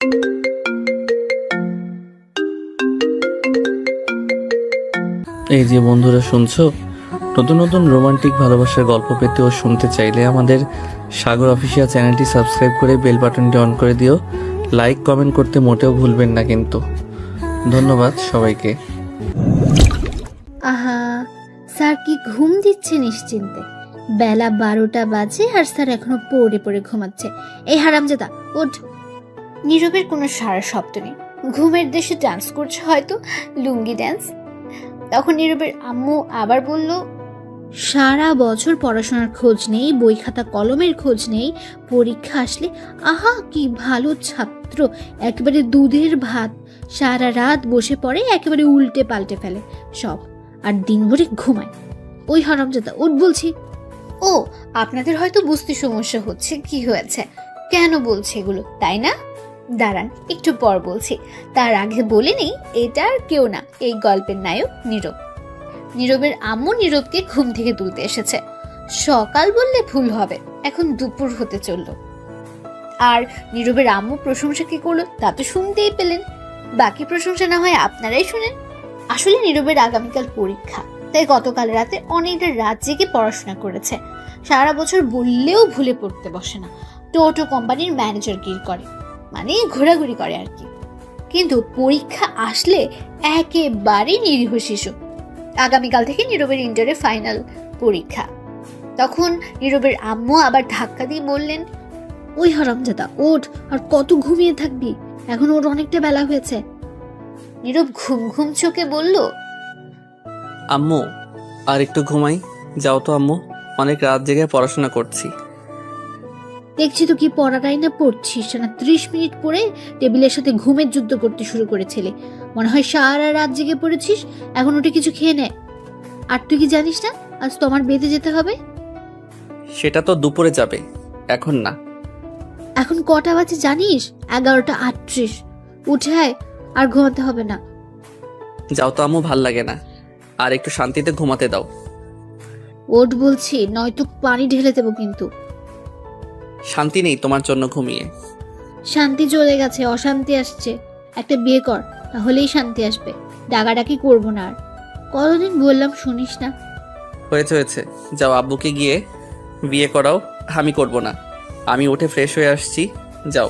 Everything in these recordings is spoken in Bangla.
এই যে বন্ধুরা শুনছো, নতুন নতুন রোমান্টিক ভালোবাসার গল্প পেতে ও শুনতে চাইলে আমাদের সাগর অফিসিয়াল চ্যানেলটি সাবস্ক্রাইব করে বেল বাটনটি অন করে দিও। লাইক কমেন্ট করতে মোটেও ভুলবেন না কিন্তু। ধন্যবাদ সবাইকে। আহা, স্যার কি ঘুম দিচ্ছে নিশ্চিন্তে। বেলা 12টা বাজে আর স্যার এখনো পড়ে পড়ে ঘুমাচ্ছে। এই হারামজাদা ওঠ। নীরবের কোনো সারা শব্দ নেই। ঘুমের দেশে ডান্স করছে হয়তো, লুঙ্গি ডান্স। তখন নীরবের আম্মু আবার বলল, সারা বছর পড়াশোনার খোঁজ নেই, বই খাতা কলমের খোঁজ নেই, পরীক্ষা আসলে আহা কি ভালো ছাত্র, একেবারে দুধের ভাত, সারা রাত বসে পড়ে, একেবারে উল্টে পাল্টে ফেলে সব, আর দিনভরে ঘুমায়। ওই হারামজাদা ওঠ বলছি। ও, আপনাদের হয়তো বুঝতে সমস্যা হচ্ছে কি হয়েছে, কেন বলছে এগুলো, তাই না? দাঁড়ান, একটু পর বলছি। তার আগে বলে নেই, এটা আর কেউ না, এই গল্পের নায়ক নীরব। নীরবের আম্মু নীরবকে ঘুম থেকে তুলতে এসেছে। সকাল বললে ভুল হবে, এখন দুপুর হতে চলল। আর নীরবের আম্মু প্রশংসা কি করলো তা তো শুনতেই পেলেন। বাকি প্রশংসা না হয় আপনারাই শুনেন। আসলে নীরবের আগামীকাল পরীক্ষা, তাই গতকাল রাতে অনেকটা রাত জেগে পড়াশোনা করেছে। সারা বছর বললেও ভুলে পড়তে বসে না। টোটো কোম্পানির ম্যানেজার গির করে, মানে ঘোরাঘুরি করে আর কি। কিন্তু পরীক্ষা আসলে একেবারে নিরীহ শিশু। আগামীকাল থেকে নীরবের ইন্টারে ফাইনাল পরীক্ষা। তখন নীরবের আম্মু আবার ধাক্কা দিয়ে বললেন, ওই হারামজাদা ওঠ, আর কত ঘুমিয়ে থাকবি, এখন ওর অনেকটা বেলা হয়েছে। নীরব ঘুম ঘুম চোখে বলল, আম্মু আর একটু ঘুমাই, যাও তো আম্মু, অনেক রাত জেগে পড়াশোনা করছি। দেখছি তো কি পড়াটাই না পড়ছিস না, 30 মিনিট পরে টেবিলের সাথে ঘুমের যুদ্ধ করতে শুরু করেছিলে। মনে হয় সারা রাত জেগে পড়েছিস, এখন ওটা কিছু খেয়ে নে। আর তুই কি জানিস না আজ তোমার বেঁধে যেতে হবে? সেটা তো দুপুরে যাবে, এখন না। এখন কটা বাজে জানিস? 11টা 38। উঠে আয়, আর ঘুমাতে হবে না। যাও তো আম্মু, ভাল লাগে না, আর একটু শান্তিতে ঘুমাতে দাও। ওঠ বলছি, নয়তো পানি ঢেলে দেবো কিন্তু। শান্তি নেই তোমার জন্য ঘুমিয়ে। শান্তি চলে গেছে, অশান্তি আসছে। একটা বিয়ে কর, তাহলেই শান্তি আসবে। ডাকাডাকি করবো না আর। কতদিন বললাম শুনিস না। হয়েছে হয়েছে, যাও আব্বুকে গিয়ে বিয়ে করাও, আমি করব না। আমি উঠে ফ্রেশ হয়ে আসছি, যাও।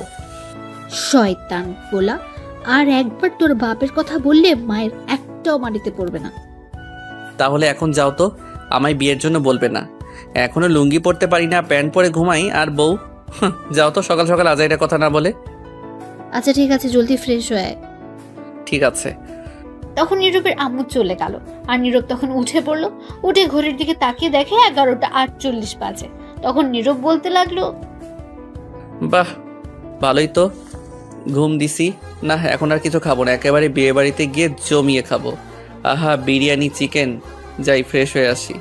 শয়তান বলা, আর একবার তোর বাপের কথা বললে মায়ের একটাও মাটিতে পড়বে না। তাহলে এখন যাও তো, আমায় বিয়ের জন্য বলবে না। এখনো লুঙ্গি পরতে পারি না, প্যান্ট পরে ঘুমাই, আর বউ। যাও তো, সকাল সকাল আজাইরা কথা না বলে। আচ্ছা ঠিক আছে, জলদি ফ্রেশ হয়ে। ঠিক আছে। তখন নীরবের আম্মু চলে গেল, আর নীরব তখন উঠে পড়লো। উঠে ঘড়ির দিকে তাকিয়ে দেখে 11টা 48 বাজে। তখন নীরব বলতে লাগলো, বাহ, ভালোই তো, ঘুম দিছি না, এখন আর কিছু খাবো না, একেবারে বিয়ে বাড়িতে গিয়ে জমিয়ে খাবো। আহা, বিরিয়ানি, চিকেন। যাই ফ্রেশ হয়ে আসি।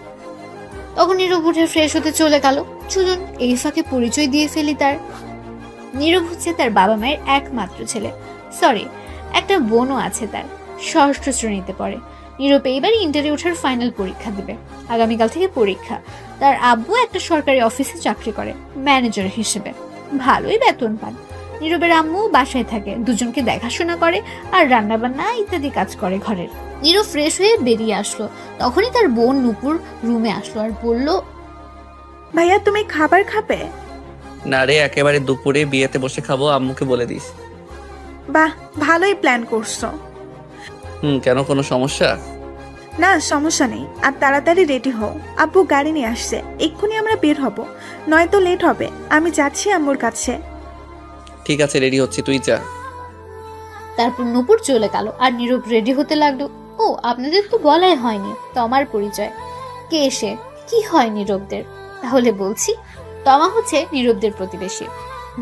তখন নীরব উঠে ফ্রেশ হতে চলে গেল। চলুন এই ফাঁকে পরিচয় দিয়ে ফেলি তার। নীরব হচ্ছে তার বাবা মায়ের একমাত্র ছেলে। সরি, একটা বোনও আছে তার, 6ষ্ঠ শ্রেণীতে পড়ে। নীরব এইবার ইন্টারে ওঠার ফাইনাল পরীক্ষা দিবে। আগামীকাল থেকে পরীক্ষা। তার আব্বু একটা সরকারি অফিসে চাকরি করে, ম্যানেজার হিসেবে। ভালোই বেতন পান। নীরবের আম্মু বাসায় থাকে, দুজনকে দেখাশোনা করে আর রান্নাবান্না ইত্যাদি কাজ করে ঘরের। নীরব ফ্রেশ হয়ে বেরিয়ে আসলো। তখনই তার বোন নূপুর রুমে আসলো আর বলল, ভাইয়া তুমি খাবার খাবে? না রে, একেবারে দুপুরে বিয়েতে বসে খাবো, আম্মুকে বলে দিস। বাহ, ভালোই প্ল্যান করছো। কেন, কোনো সমস্যা? না, সমস্যা নেই। আর তাড়াতাড়ি রেডি হও, আব্বু গাড়ি নিয়ে আসছে, এক্ষুনি আমরা বের হব, নয়তো লেট হবে। আমি যাচ্ছি আম্মুর কাছে। ঠিক আছে, রেডি হচ্ছি, তুই যা। তারপর নূপুর চলে গেল আর নীরব রেডি হতে লাগলো। ও, আপনাদের তো বলাই হয়নি তমার পরিচয়। কে এসে কি হয় নীরবদের? তাহলে বলছি, তমা হচ্ছে নীরবদের প্রতিবেশী,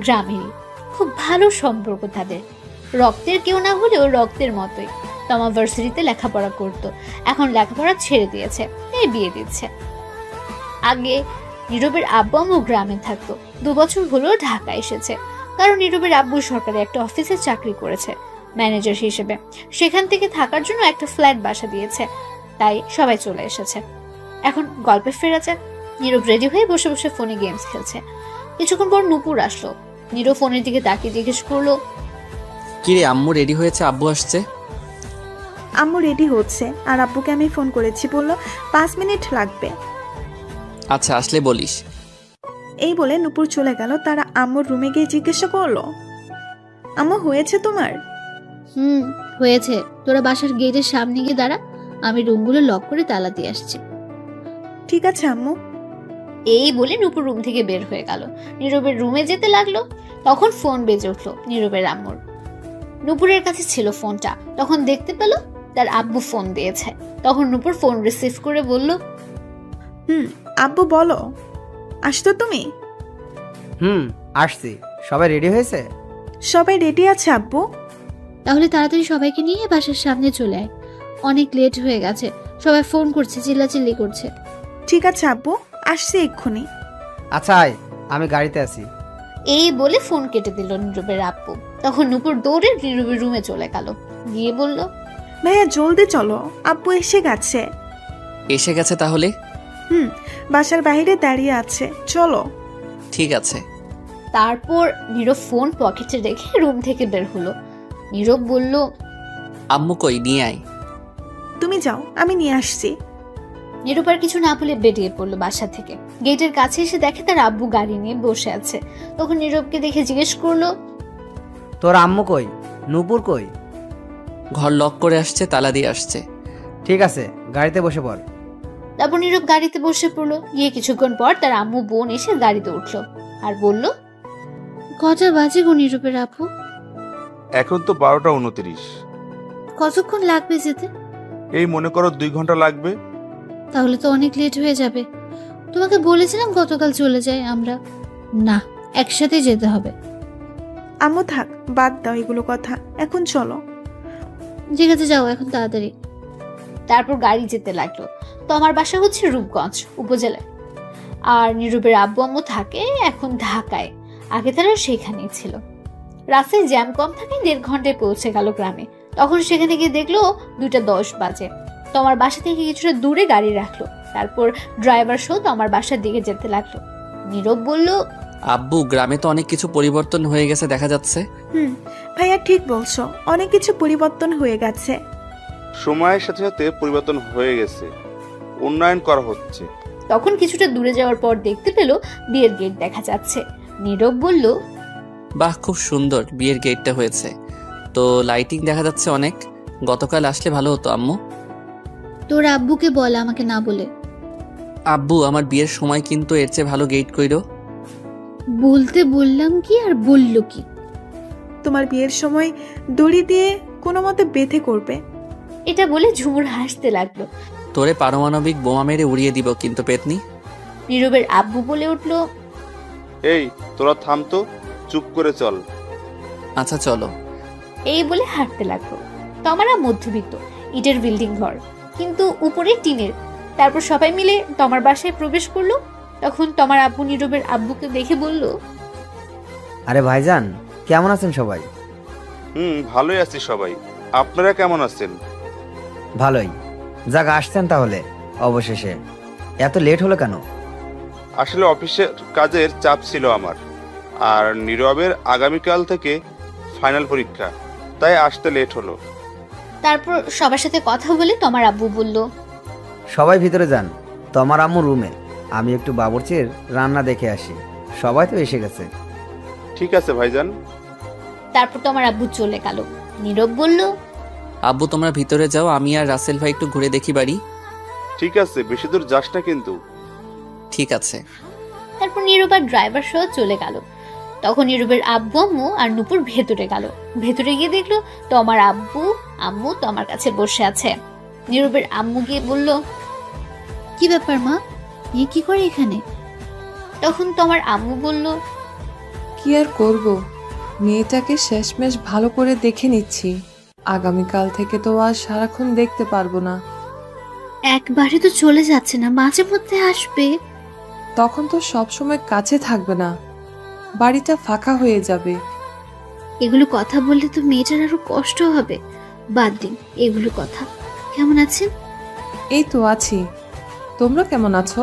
গ্রামেরই। খুব ভালো সম্পর্ক তাদের, রক্তের কেউ না হলেও রক্তের মতোই। তমা ভার্সিটিতে লেখাপড়া করত, এখন লেখাপড়া ছেড়ে দিয়েছে, এই বিয়ে দিচ্ছে। আগে নীরবের আব্বু আম্মু গ্রামে থাকতো, 2 বছর হলো ঢাকা এসেছে, কারণ নীরবের আব্বু সরকারি একটা অফিসে চাকরি করেছে ম্যানেজার হিসেবে। সেখান থেকে থাকার জন্য একটা ফ্ল্যাট বাসা দিয়েছে, তাই সবাই চলে এসেছে। এখন গল্পে ফেরা যাক। নীরব রেডি হয়ে বসে বসে ফোনে গেমস খেলছে। কিছুক্ষণ পর নূপুর আসলো। নীরব ফোনের দিকে তাকিয়ে জিজ্ঞেস করলো, কিরে আম্মু রেডি হয়েছে, আব্বু আসছে? আম্মু রেডি হচ্ছে, আর আব্বুকে আমি ফোন করেছি, বললো 5 মিনিট লাগবে। আচ্ছা আসলে বলিস। এই বলে নুপুর চলে গেল। তারা আম্মুর রুমে গিয়ে জিজ্ঞাসা করলো, আম্মু হয়েছে তোমার? হয়েছে। তোরা বাসার গেটের সামনে গিয়ে দাঁড়া, আমি রুমগুলো লক করে তালা দিয়ে আসছি। ঠিক আছে আম্মু। এই বলে নুপুর রুম থেকে বের হয়ে গেল। নীরবের রুমে যেতে লাগলো, তখন ফোন বেজে উঠলো নীরবের আম্মুর। নুপুরের কাছে ছিল ফোনটা, তখন দেখতে পেল তার আব্বু ফোন দিয়েছে। তখন নুপুর ফোন রিসিভ করে বলল, আব্বু বলো, আসতো তুমি? আসছি। সবাই রেডি হয়েছে? সবাই রেডি আছে আব্বু। তাহলে তাড়াতাড়ি সবাইকে নিয়ে বাসার সামনে চলে আয়, অনেক লেট হয়ে গেছে। সবাই ফোন করছে, চিল্লাচিল্লি করছে। ঠিক আছে আব্বু, আসছি এক্ষুনি। আচ্ছা আয়, আমি গাড়িতে আছি। এই বলে ফোন কেটে দিল নীরবের আব্বু। তখন নুপুর দৌড়ে নীরবের রুমে চলে গেল, গিয়ে বলল, ভাইয়া জলদি চলো, আব্বু এসে গেছে। এসে গেছে তাহলে? বাসার বাইরে দাঁড়িয়ে আছে, চলো। ঠিক আছে। তারপর নীরব ফোন পকেটে রেখে রুম থেকে বের হলো। নীরব বলল, আম্মু কই, নিয়ে আয়। তুমি যাও, আমি নিয়ে আসছি। নীরব আর কিছু না বলে বেরিয়ে পড়লো বাসা থেকে। গেটের কাছে এসে দেখে তার আব্বু গাড়ি নিয়ে বসে আছে। তখন নীরবকে দেখে জিজ্ঞেস করলো, তোর আম্মু কই? নূপুর কই? ঘর লক করে আসছে, তালা দিয়ে আসছে। ঠিক আছে, গাড়িতে বসে পড়। তারপর নীরব গাড়িতে বসে পড়লো। গিয়ে কিছুক্ষণ পর তার আম্মু বোন এসে গাড়িতে উঠলো আর বলল, কটা বাজে গো নীরবের আপু? এখন তো 12টা 29। কতক্ষণ লাগবে যেতে? এই মনে করো 2 ঘন্টা লাগবে। তাহলে তো অনেক লেট হয়ে যাবে। তোমাকে বলেছিলাম গতকাল চলে যাই আমরা। না, একসাথে যেতে হবে। আম্মু থাক, বাদ দাও এগুলো কথা, এখন চলো। ঠিক আছে, যাও এখন তাড়াতাড়ি। তারপর গাড়ি যেতে লাগলো। তো আমার বাসা হচ্ছে রূপগঞ্জ উপজেলায়, আর নীরবের আব্বু আম্মু থাকে এখন ঢাকায়। আগে তারা সেখানেই ছিল। রাস্তায় জ্যাম কম থাকে, 1.5 ঘন্টায় পৌঁছে গেল গ্রামে। তখন সেখানে গিয়ে দেখলো 2:10 বাজে। তো আমার বাসা থেকে কিছুটা দূরে গাড়ি রাখলো। তারপর ড্রাইভার সহ তো আমার বাসার দিকে যেতে লাগলো। নীরব বলল, আব্বু গ্রামে তো অনেক কিছু পরিবর্তন হয়ে গেছে দেখা যাচ্ছে। ভাইয়া ঠিক বলছো, অনেক কিছু পরিবর্তন হয়ে গেছে। সময়ের সাথে সাথে পরিবর্তন হয়ে গেছে, উন্নয়ন করা হচ্ছে। তখন কিছুটা দূরে যাওয়ার পর দেখতে পেল বিয়ের গেট দেখা যাচ্ছে। নীরব বলল, বাহ, খুব সুন্দর বিয়ের গেটটা হয়েছে। তো লাইটিং দেখা যাচ্ছে অনেক। গতকাল আসলে ভালো হতো আম্মু। তোর আব্বুকে বল আমাকে না বলে। আব্বু আমার বিয়ের সময় কিন্তু এর চেয়ে ভালো গেট কইরো। বলতে বললাম কি আর বলল কি? তোমার বিয়ের সময় দড়ি দিয়ে কোনো মতে বেঁধে করবে। এটা বলে ঝুমুর হাসতে লাগলো। তোরে পারমাণবিক বোমা মেরে উড়িয়ে দিব কিন্তু পেতনি। নীরবের আব্বু বলে উঠল, এই তোরা থাম তো, চুপ করে চল। আচ্ছা চলো। এই বলে হাঁটতে লাগলো। তমারা মধ্যবিত্ত, ইটের বিল্ডিং ঘর, কিন্তু উপরে টিনের। তারপর সবাই মিলে তমার বাসায় প্রবেশ করলো। তখন তমার আব্বু নীরবের আব্বুকে দেখে বলল, আরে ভাইজান, কেমন আছেন সবাই? ভালোই আছি সবাই। আপনারা কেমন আছেন? ভালোই। যাক, আসছেন তাহলে অবশেষে। এত লেট হলো কেন? আসলে অফিসের কাজের চাপ ছিল আমার, আর নীরবের আগামীকাল থেকে ফাইনাল পরীক্ষা, তাই আসতে লেট হলো। তারপর সবার সাথে কথা বলে তমার আব্বু বলল, সবাই ভিতরে যান, তোমার আম্মু রুমে। আমি একটু বাবুর্চির রান্না দেখে আসি। সবাই তো এসে গেছে। ঠিক আছে ভাইজান। তারপর তোমার আব্বু চলে গেল। নীরব বলল, আব্বু তোমরা ভিতরে যাও, আমি আর রাসেল ভাই একটু ঘুরে দেখি বাড়ি। ঠিক আছে, বেশি দূর যাস না কিন্তু। ঠিক আছে। তারপর নীরব আর ড্রাইভার সহ চলে গেল। তখন নীরবের আব্বু আম্মু আর নুপুর ভেতরে গেল। ভেতরে গিয়ে দেখলো তোমার আব্বু আম্মু তোমার কাছে বসে আছে। নীরবের আম্মু গিয়ে বলল, কি ব্যাপার মা, এ কি করে এখানে? তখন তোমার আম্মু বলল, কি আর করব, মেয়েটাকে শেষমেশ ভালো করে দেখে নিচ্ছি। আগামীকাল থেকে তো আর সারাক্ষণ দেখতে পারবো না। একবারে তো চলে যাচ্ছে না, মাঝে মধ্যে আসবে। তখন তো সবসময় কাছে থাকবে না, বাড়িটা ফাঁকা হয়ে যাবে। এগুলো কথা বললে তো মেয়েটার আরো কষ্ট হবে। বাদ দিন এগুলো কথা। কেমন আছেন? এই তো আছি, তোমরা কেমন আছো?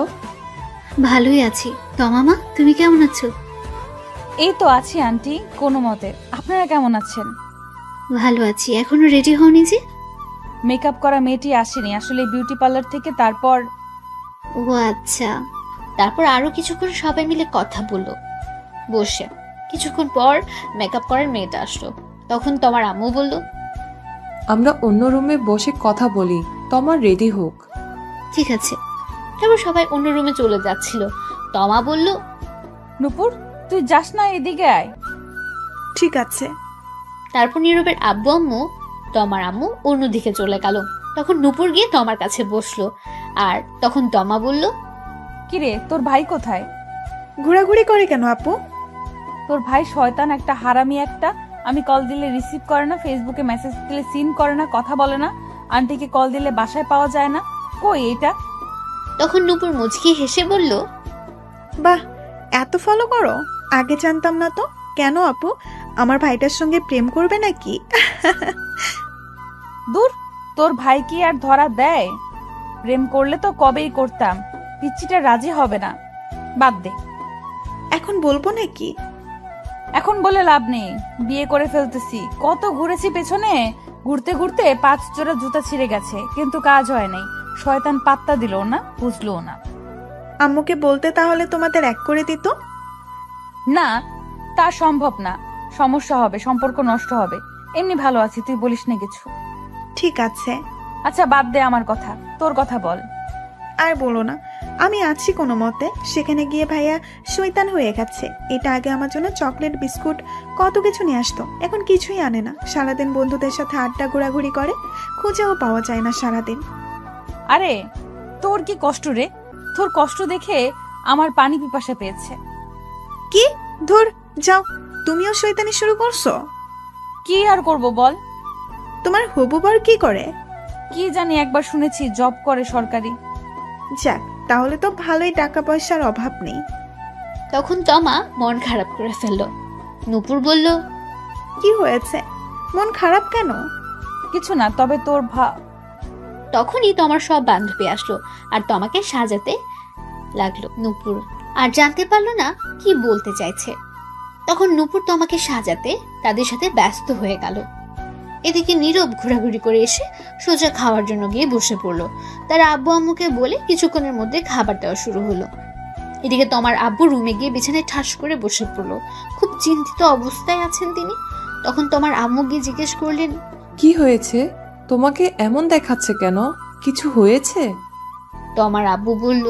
ভালোই আছি। তমামা, তুমি কেমন আছো? এই তো আছি আন্টি, কোনো মতে। আপনারা কেমন আছেন? ভালো আছি। এখনো রেডি হওনি যে? মেকআপ করা মেয়েটি আসেনি আসলে বিউটি পার্লার থেকে, তারপর ও আচ্ছা। তারপর আরো কিছুক্ষণ সবাই মিলে কথা বললো বসে। কিছুক্ষণ পর মেকআপ করার মেয়েটা আসলো। তখন তোমার আম্মু বলল, আমরা অন্য রুমে বসে কথা বলি, তোমার রেডি হোক। ঠিক আছে। তারপর সবাই অন্য রুমে চলে যাচ্ছিল। তমা বলল, নূপুর তুই যাস না, এদিকে আয়। ঠিক আছে। তারপর নীরবের আব্বু আম্মু তমার আম্মু অন্যদিকে চলে গেল। তখন নূপুর গিয়ে তমার কাছে বসলো। আর তখন তমা বলল, কিরে তোর ভাই কোথায়? ঘোরাঘুরি করে কেন আপু? তোর ভাই শয়তান একটা, হারামি একটা। আমি কল দিলে রিসিভ করে না, ফেসবুকে মেসেজ দিলে সিন করে না, কথা বলে না, আন্টিকে কল দিলে বাসায় পাওয়া যায় না। কই এটা? তখন নূপুর মুচকি হেসে বলল, বাহ, এত ফলো করো? আগে জানতাম না তো। কেন আপু, আমার ভাইটার সঙ্গে প্রেম করবে নাকি? দূর, তোর ভাই কি আর ধরা দেয়? প্রেম করলে তো কবেই করতাম, পিচ্চিটা রাজি হবে না। বাদ দে, এখন বলবো নাকি? এখন বলে লাভ নেই, বিয়ে করে ফেলতেছি। কত ঘুরেছি পেছনে, ঘুরতে ঘুরতে 5 জোড়া জুতা ছিঁড়ে গেছে, কিন্তু কাজ হয় নাই। শয়তান পাত্তা দিল না, বুঝলো না। আম্মুকে বলতে তাহলে তোমাদের এক করে দিত। না, তা সম্ভব না, সমস্যা হবে, সম্পর্ক নষ্ট হবে। এমনি ভালো আছি, তুই বলিস না কিছু। ঠিক আছে, আচ্ছা বাদ দে আমার কথা, তোর কথা বল। আর বলো না। আমি আছি কোনো মতে। সেখানে গিয়ে ভাইয়া শয়তান হয়ে গেছে। এটা আগে আমার জন্য চকলেট বিস্কুট কত কিছু নিয়ে আসতো, এখন কিছুই আনে না। সারাদিন বন্ধুদের সাথে আড্ডা ঘোরাঘুরি করে, খুঁজেও পাওয়া যায় না সারাদিন। আরে তোর কি কষ্ট রে? তোর কষ্ট দেখে আমার পানি পিপাসা পেয়েছে। কি? ধুর, যাও। তুমিও শয়তানি শুরু করছো? কি আর করব বল? তোমার হবু বর কি করে? কি জানি, একবার শুনেছি জব করে সরকারি। যাক, তাহলে তো ভালোই, টাকা পয়সার অভাব নেই। তখন তমা মন খারাপ করে ফেলল। নূপুর বলল, কি হয়েছে? মন খারাপ কেন? কিছু না, তবে তোর তখনই তোমার সব বান্ধবী আসলো আর তোমাকে সাজাতে লাগলো। নূপুর আর জানতে পারলো না কি বলতে চাইছে। তখন নূপুর তোমাকে সাজাতে তাদের সাথে ব্যস্ত হয়ে গেল। এদিকে নীরব ঘোরাঘুরি করে এসে সোজা খাওয়ার জন্য গিয়ে বসে পড়লো। তার আব্বু আম্মুকে বলে কিছুক্ষণের মধ্যে খাবার দেওয়া শুরু হলো। এদিকে তোমার আব্বু রুমে গিয়ে বিছানায় ঠাস করে বসে পড়লো। খুব চিন্তিত অবস্থায় আছেন তিনি। তখন তোমার আম্মু গিয়ে জিজ্ঞেস করলেন, কি হয়েছে? তোমাকে এমন দেখাচ্ছে কেন? কিছু হয়েছে? তোমার আব্বু বলল,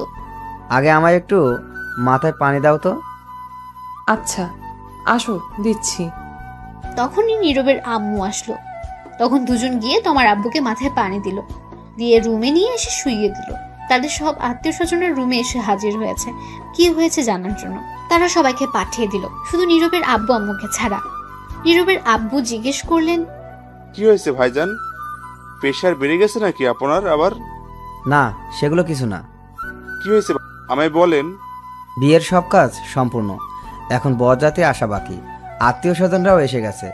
আগে আমায় একটু মাথায় পানি দাও তো। আচ্ছা, আসো, দিচ্ছি। তখনই নীরবের আম্মু আসলো। তখন দুজন গিয়ে তোমার আব্বুকে মাথায় পানি দিল, দিয়ে রুমে নিয়ে এসে শুইয়ে দিল। তাদের সব আত্মীয় স্বজনের রুমে এসে হাজির হয়েছে কি হয়েছে জানার জন্য। তারা সবাইকে পাঠিয়ে দিল, শুধু নীরবের আব্বু আম্মুকে ছাড়া। নীরবের আব্বু জিজ্ঞেস করলেন, কি হয়েছে ভাইজান? প্রেশার বেড়ে গেছে নাকি আপনার আবার? না, সেগুলো কিছু না। কি হয়েছে আমায় বলেন। বিয়ের সব কাজ সম্পূর্ণ, এখন বরযাত্রী আসা বাকি। আত্মীয় স্বজনরাও এসে গেছে,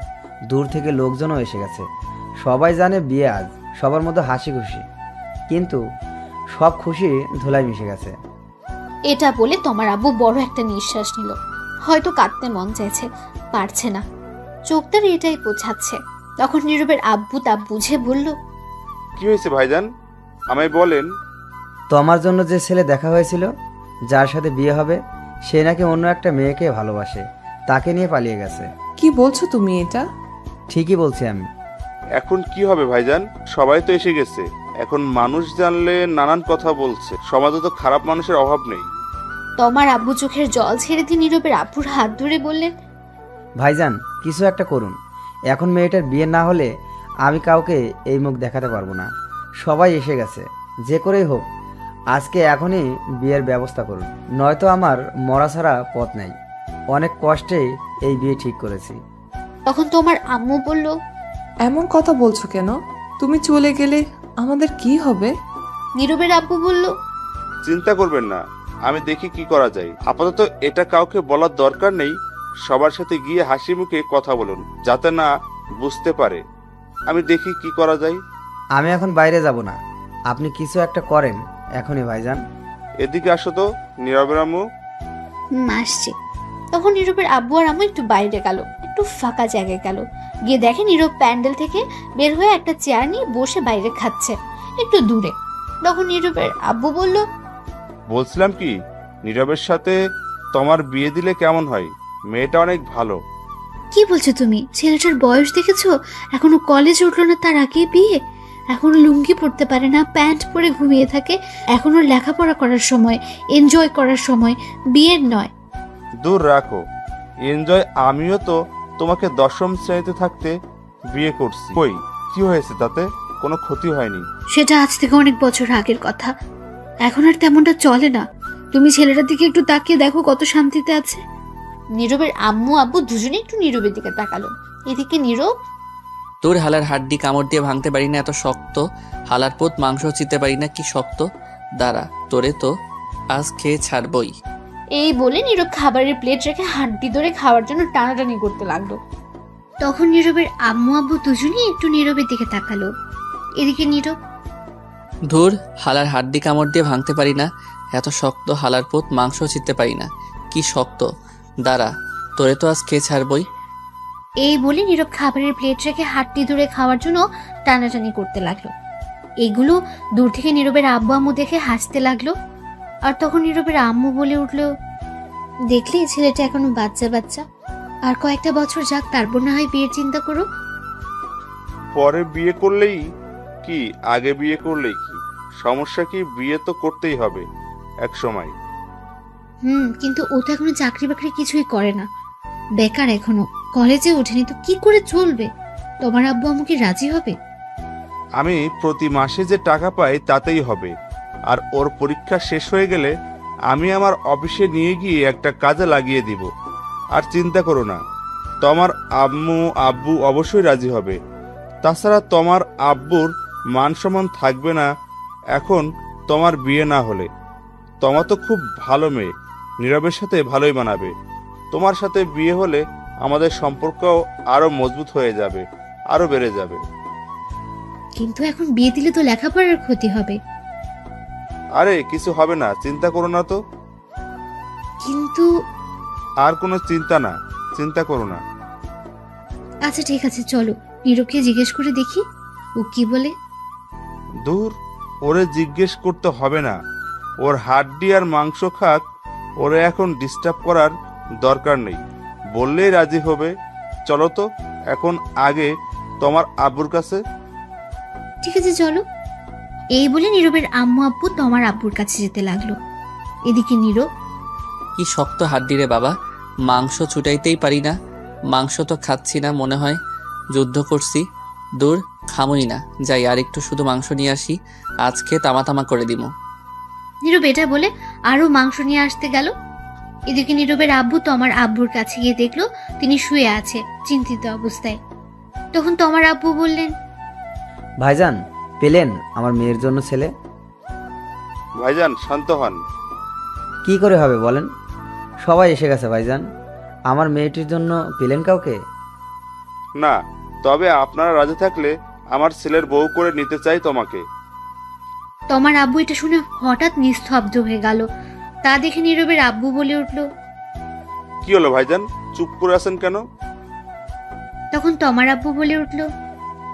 দূর থেকে লোকজনও এসে গেছে। সবাই জানে বিয়ে আজ, সবার মধ্যে হাসি খুশি, কিন্তু সব খুশি ধুলায় মিশে গেছে। এটা বলে তোমার আব্বু বড় একটা নিঃশ্বাস নিল। হয়তো কাঁদতে মন চাইছে, পারছে না, চোখ তার এটাই বোঝাচ্ছে। তখন নীরবের আব্বু তা বুঝে বলল, কি হয়েছে ভাইজান, আমায় বলেন। তো আমার জন্য যে ছেলে দেখা হয়েছিল, যার সাথে বিয়ে হবে, সে নাকি অন্য একটা মেয়েকে ভালোবাসে, তাকে নিয়ে পালিয়ে গেছে। কি বলছো তুমি এটা? ঠিকই বলছি আমি। এখন কি হবে ভাইজান? সবাই তো এসে গেছে, এখন মানুষ জানলে নানান কথা বলছে। সমাজে তো খারাপ মানুষের অভাব নেই। তোমার আব্বু চোখের জল ছেড়ে দিয়ে নীরবের আব্বুর হাত ধরে বললেন, ভাইজান, কিছু একটা করুন। এখন মেয়েটার বিয়ে না হলে আমি কাউকে এই মুখ দেখাতে পারবো না। সবাই এসে গেছে, যে করেই হোক আজকে এখনই বিয়ের ব্যবস্থা করুন, নয়তো আমার মরা ছাড়া পথ নেই। অনেক কষ্টে এই বিয়ে ঠিক করেছি। তখন তোমার আম্মু বলল, এমন কথা বলছো কেন? তুমি চলে গেলে আমাদের কি হবে? নীরবের আব্বু বলল, চিন্তা করবেন না, আমি দেখি কি করা যায়। আপাতত এটা কাউকে বলার দরকার নেই। সবার সাথে গিয়ে হাসি মুখে কথা বলুন, যাতে না বুঝতে পারে। আমি দেখি কি করা যায়। আমি এখন বাইরে যাব না, আপনি কিছু একটা করেন এখনই ভাইজান। এদিকে আসো তো নীরবের আম্মু। আসছে। তখন নীরবের আব্বু আর আম্মু একটু বাইরে গেল, একটু ফাঁকা জায়গায় গেল। গিয়ে দেখে নীরব প্যান্ডেল থেকে বের হয়ে একটা চেয়ার নিয়ে বসে বাইরে খাচ্ছে একটু দূরে। তখন নীরবের আব্বু বলল, বলছিলাম কি, নীরবের সাথে তোমার বিয়ে দিলে কেমন হয়? মেয়েটা অনেক ভালো। কি বলছো তুমি? ছেলেটার বয়স দেখেছো? এখনো কলেজে উঠলো না, তার আগে বিয়ে? এখনো লুঙ্গি পরতে পারে না, প্যান্ট পরে ঘুমিয়ে থাকে। এখনো লেখাপড়া করার সময়, এনজয় করার সময়, বিয়ের নয়। দূর রাখো এনজয়, আমিও তো তোমাকে 10ম শ্রেণীতে থাকতে বিয়ে করছি। কই, কি হয়েছে তাতে? কোনো ক্ষতি হয়নি। সেটা আজ থেকে অনেক বছর আগের কথা, এখন আর তেমনটা চলে না। তুমি ছেলেটার দিকে একটু তাকিয়ে দেখো কত শান্তিতে আছে। নীরবের আম্মু আব্বু দুজনে একটু নীরবের দিকে তাকালো। এদিকে নীরব, তোর হালার হাড্ডি কামড় দিয়ে ভাঙতে পারি না, এত শক্ত। হালার পোত মাংস চিতে পারি না, কি শক্ত। দাঁড়া, তোরে তো আজ খেয়ে ছাড়বই। এই বলে নীরব খাবারের প্লেট রেখে হাড্ডি ধরে খাওয়ার জন্য টানাটানি করতে লাগলো। তখন নীরবের আম্মু আব্বু দুজনেই একটু নীরবের দিকে তাকালো। এদিকে নীরব, ধুর, হালার হাড্ডি কামড় দিয়ে ভাঙতে পারি না, এত শক্ত। হালার পোত মাংস চিতে পারি না, কি শক্ত। দাঁড়া, তোরে তো আজ খেয়ে ছাড়বই। এই বলে নীরব খাবারের প্লেট রেখে হাড্ডি ধরে খাওয়ার জন্য টানাটানি করতে লাগলো। এগুলো দূর থেকে নীরবের আব্বু আম্মু দেখে হাসতে লাগলো। আর তখন নীরবের আম্মু বলে উঠলো, দেখলে ছেলেটা এখনো বাচ্চা বাচ্চা, আর কয়েকটা বছর যাক, তারপর না হয় বিয়ের চিন্তা করো। পরে বিয়ে করলেই কি, আগে বিয়ে করলেই কি? সমস্যা কি? বিয়ে তো করতেই হবে এক সময়। কিন্তু ও তো এখনো চাকরি বাকরি কিছুই করে না, বেকার, এখনো কলেজে ওঠেনি, তো কি করে চলবে? তোমার আব্বু আম্মু কি রাজি হবে? আমি প্রতি মাসে যে টাকা পাই তাতেই হবে। আর ওর পরীক্ষা শেষ হয়ে গেলে আমি আমার অফিসে নিয়ে গিয়ে একটা কাজে লাগিয়ে দিব। আর চিন্তা করো না, তোমার আম্মু আব্বু অবশ্যই রাজি হবে। তাছাড়া তোমার আব্বুর মান সম্মান থাকবে না এখন তোমার বিয়ে না হলে। তোমার তো খুব ভালো মেয়ে, নীরবের সাথে ভালোই মানাবে। তোমার সাথে বিয়ে হলে আমাদের সম্পর্কও আরো মজবুত হয়ে যাবে, আরো বেড়ে যাবে। কিন্তু এখন বিয়ে দিলে তো লেখাপড়ার ক্ষতি হবে। আরে কিছু হবে না, চিন্তা করো না তো। কিন্তু আর কোনো চিন্তা না, চিন্তা করো না। আচ্ছা ঠিক আছে, চলো নীরবকে জিজ্ঞেস করে দেখি ও কি বলে। দূর, ওরে জিজ্ঞেস করতে হবে না। ওর হাড্ডি আর মাংস খাক, ওরে এখন ডিস্টার্ব করার দরকার নেই। বললেই রাজি হবে। চলো তো এখন আগে তোমার আব্বুর কাছে। ঠিক আছে চলো। এই বলে নীরবের আম্মু আব্বু তোমার আব্বুর কাছে যেতে লাগলো। এদিকে নীরব, কি শক্ত হাড্ডি রে বাবা, মাংস ছুটাইতেই পারি না। মাংস তো খাচ্ছি না, মনে হয় যুদ্ধ করছি। দূর, খামুই না, যাই আর একটু শুধু মাংস নিয়ে আসি, আজকে তামা তামা করে দিব। নীরব এটা বলে আরো মাংস নিয়ে আসতে গেল। এদিকে নীরবের আব্বু তোমার আব্বুর কাছে গিয়ে দেখলো তিনি শুয়ে আছে চিন্তিত অবস্থায়। তখন তোমার আব্বু বললেন, ভাইজান, পেলেন আমার মেয়ের জন্য ছেলে? ভাইজান শান্ত হন। কি করে হবে বলেন? সবাই এসে গেছে ভাইজান। আমার মেয়েটির জন্য পেলেন কাউকে? না, তবে আপনারা রাজি থাকলে আমার ছেলের বউ করে নিতে চাই তোমাকে। তোমার আব্বু এটা শুনে হঠাৎ নিস্তব্ধ হয়ে গেল। তা দেখে নীরবের আব্বু বলে উঠল, কি হলো ভাইজান, চুপ করে আছেন কেন? তখন তোমার আব্বু বলে উঠল,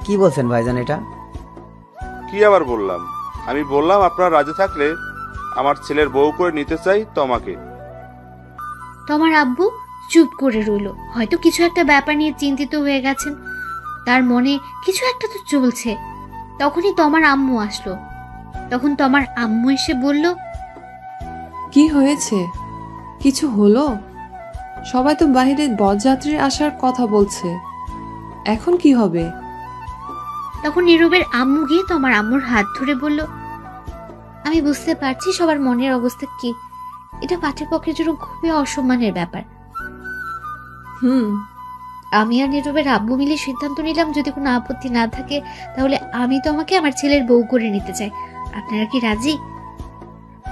কি বলছেন ভাইজান এটা? কি আবার বললাম? আমি বললাম আপনারা রাজি থাকলে আমার ছেলের বউ করে নিতে চাই তোমাকে। তোমার আব্বু চুপ করে রইল। হয়তো কিছু একটা ব্যাপার নিয়ে চিন্তিত হয়ে গেছেন, তার মনে কিছু একটা তো চলছে। তখনই তোমার আম্মু আসলো। তখন তোমার আম্মু এসে বলল, কি হয়েছে? কিছু হলো? সবাই তো বাইরে বরযাত্রীর আসার কথা বলছে, এখন কি হবে? তখন নীরবের আম্মু গিয়ে তোমার আম্মুর হাত ধরে বলল, আমি বুঝতে পারছি সবার মনের অবস্থা কি। এটা পাঠ্যপক্ষের জন্য খুবই অসম্মানের ব্যাপার। আমি আর নীরবের আব্বু মিলে সিদ্ধান্ত নিলাম, যদি কোনো আপত্তি না থাকে তাহলে আমি তোমাকে আমার ছেলের বউ করে নিতে চাই। আপনারা কি রাজি?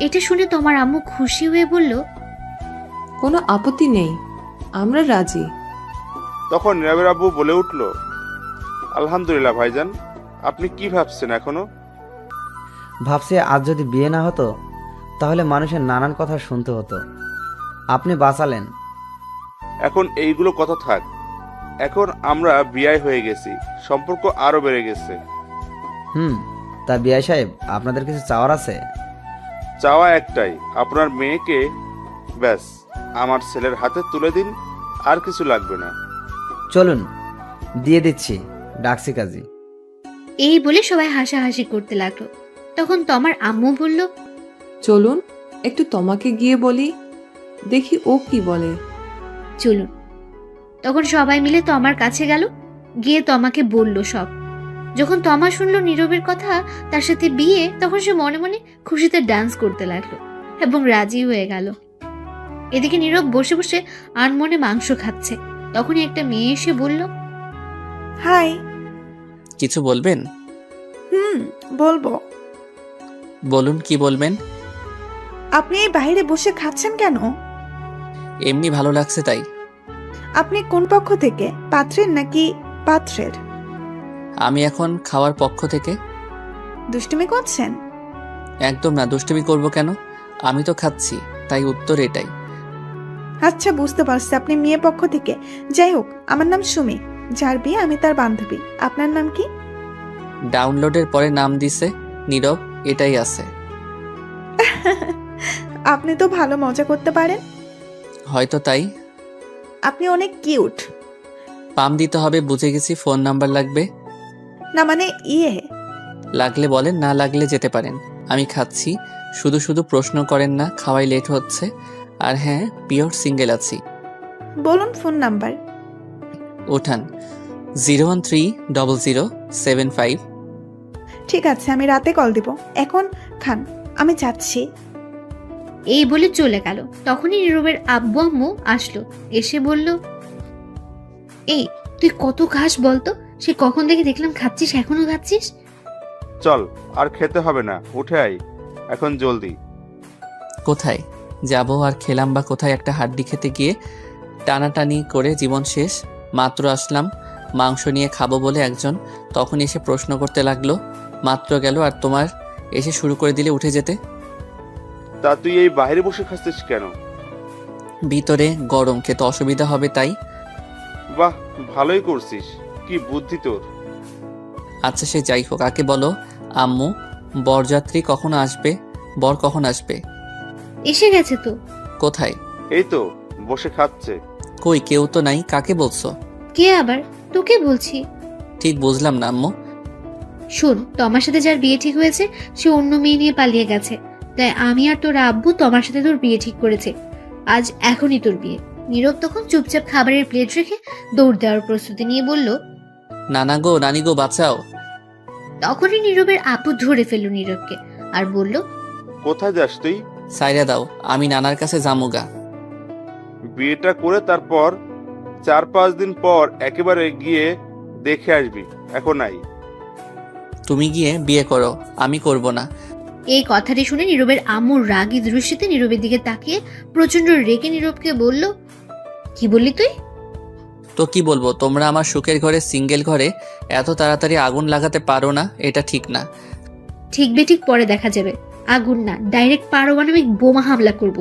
এটা শুনে তোমার আম্মু খুশি হয়ে বলল, কোনো আপত্তি নেই, আমরা রাজি। তখন নীরবের আব্বু বলে উঠল, আলহামদুলিল্লাহ ভাইজান, আপনি কি ভাবছেন এখনো? ভাবছি আজ যদি বিয়ে না হতো তাহলে মানুষের নানান কথা শুনতে হতো। আপনি বাঁচালেন। এখন এইগুলো কথা থাক, এখন আমরা বিয়ে হয়ে গেছি, সম্পর্ক আরো বেড়ে গেছে। তা বিআই সাহেব, আপনাদের কিছু চাওয়ার আছে? চাওয়া একটাই, আপনার মেয়েকে ব্যাস আমার ছেলের হাতে তুলে দিন, আর কিছু লাগবে না। চলুন দিয়ে দিচ্ছি, ডাকছি কাজী। এই বলে সবাই হাসাহাসি করতে লাগলো। তখন তমার আম্মু বলল, চলুন একটু তোমাকে গিয়ে বলি, দেখি ও কি বলে। চলুন। তখন সবাই মিলে তমার কাছে গেল, গিয়ে তমাকে বলল সব। যখন তমা শুনলো নীরবের কথা, তার সাথে বিয়ে, তখন সে মনে মনে খুশিতে ডান্স করতে লাগলো এবং রাজি হয়ে গেল। এদিকে নীরব বসে বসে আনমনে মাংস খাচ্ছে। তখনই একটা মেয়ে এসে বলল, হাই। কিছু বলবেন? বলবো। বলুন, কি বলবেন? আপনি এই বাইরে বসে খাচ্ছেন কেন? এমনি ভালো লাগছে তাই। আপনি কোন পক্ষ থেকে, পাত্রের নাকি পাত্রের? আমি এখন খাওয়ার পক্ষ থেকে। দুষ্টুমি করছেন? একদম না, দুষ্টুমি করব কেন? আমি তো খাচ্ছি, তাই উত্তর এটাই। আচ্ছা, বুঝতে পারছি আপনি মেয়ে পক্ষ থেকে। যাই হোক, আমার নাম সুমি, যার বিয়ে আমি তার বান্ধবী। আপনার নাম কি? ডাউনলোডের পরে নাম দিছে নীরব, এটাই আছে। আপনি তো ভালো মজা করতে পারেন। হয়তো তাই। আপনি অনেক কিউট। পাম দিতে হবে, বুঝে গেছি। ফোন নাম্বার লাগবে? না মানে লাগলে বলেন, না লাগলে যেতে পারেন। আমি খাচ্ছি, শুধু শুধু প্রশ্ন করেন না, খাওয়াই লেট হচ্ছে। আর হ্যাঁ, পিওর সিঙ্গেল আছি। বলুন ফোন নাম্বার। ওঠান 0130075। ঠিক আছে, আমি রাতে কল দিব। এখন খান, আমি যাচ্ছি। এই বলে চলে গেল। তখনই নীরবের আব্বু আম্মু আসলো, এসে বলল, এই তুই কত খাস বলতো? সে কখন থেকে দেখলাম খাচ্ছিস, এখনো খাচ্ছিস? চল, আর খেতে হবে না, উঠে আই এখন জলদি। কোথায় যাব আর খেলাম বা কোথায়? একটা হাড্ডি খেতে গিয়ে টানাটানি করে জীবন শেষ। মাত্র আসলাম মাংস নিয়ে খাবো বলে একজন, তখন এসে প্রশ্ন করতে লাগলো। মাত্র গেল আর তোমার এসে শুরু করে দিলে উঠে যেতে। তা তুই এই বাইরে বসে খাচ্ছিস কেন? ভিতরে গরম, খেতে অসুবিধা হবে তাই। বাহ, ভালোই করছিস, কি বুদ্ধি তোর। আচ্ছা সে যাই হোক, আগে বলো আম্মু, বরযাত্রী কখন আসবে? বর কখন আসবে? এসে গেছে তো। কোথায়? এই তো বসে খাচ্ছে। কই, কেউ তো নাই। কাকে বলছো? কে আবার? তোকে বলছি। ঠিক বুঝলাম না আম্মু। শোন, তোমার সাথে যার বিয়ে ঠিক হয়েছে সে অন্য মেয়ে নিয়ে পালিয়ে গেছে, তাই আমি আর তোর আব্বু তোমার সাথে তোর বিয়ে ঠিক করেছে। আজ এখনই তোর বিয়ে। নীরব তখন চুপচাপ খাবারের প্লেট রেখে দৌড় দেওয়ার প্রস্তুতি নিয়ে বলল, নানা গো, নানি গো, বাঁচাও। তখনই নীরবের আপু ধরে ফেলল নীরবকে আর বলল, কোথায় যাস তুই? সাইরা দাও, আমি নানার কাছে জামুগা। বিয়েটা করে তারপর 4-5 দিন পর একেবারে গিয়ে দেখে আসবি, এখন আই। তুমি গিয়ে বিয়ে করো, আমি করব না। এই কথাটি শুনে নীরবের আম্মুর রাগী দৃষ্টিতে নীরবের দিকে তাকিয়ে প্রচন্ড রেগে নীরবকে বলল, কি বললি তুই? তো কি বলবো, তোমরা আমার সুখের ঘরে, সিঙ্গেল ঘরে এত তাড়াতাড়ি আগুন লাগাতে পারো না, এটা ঠিক না। ঠিক বেঠিক পরে দেখা যাবে। আগুন না, ডাইরেক্ট পারমাণবিক বোমা হামলা করব।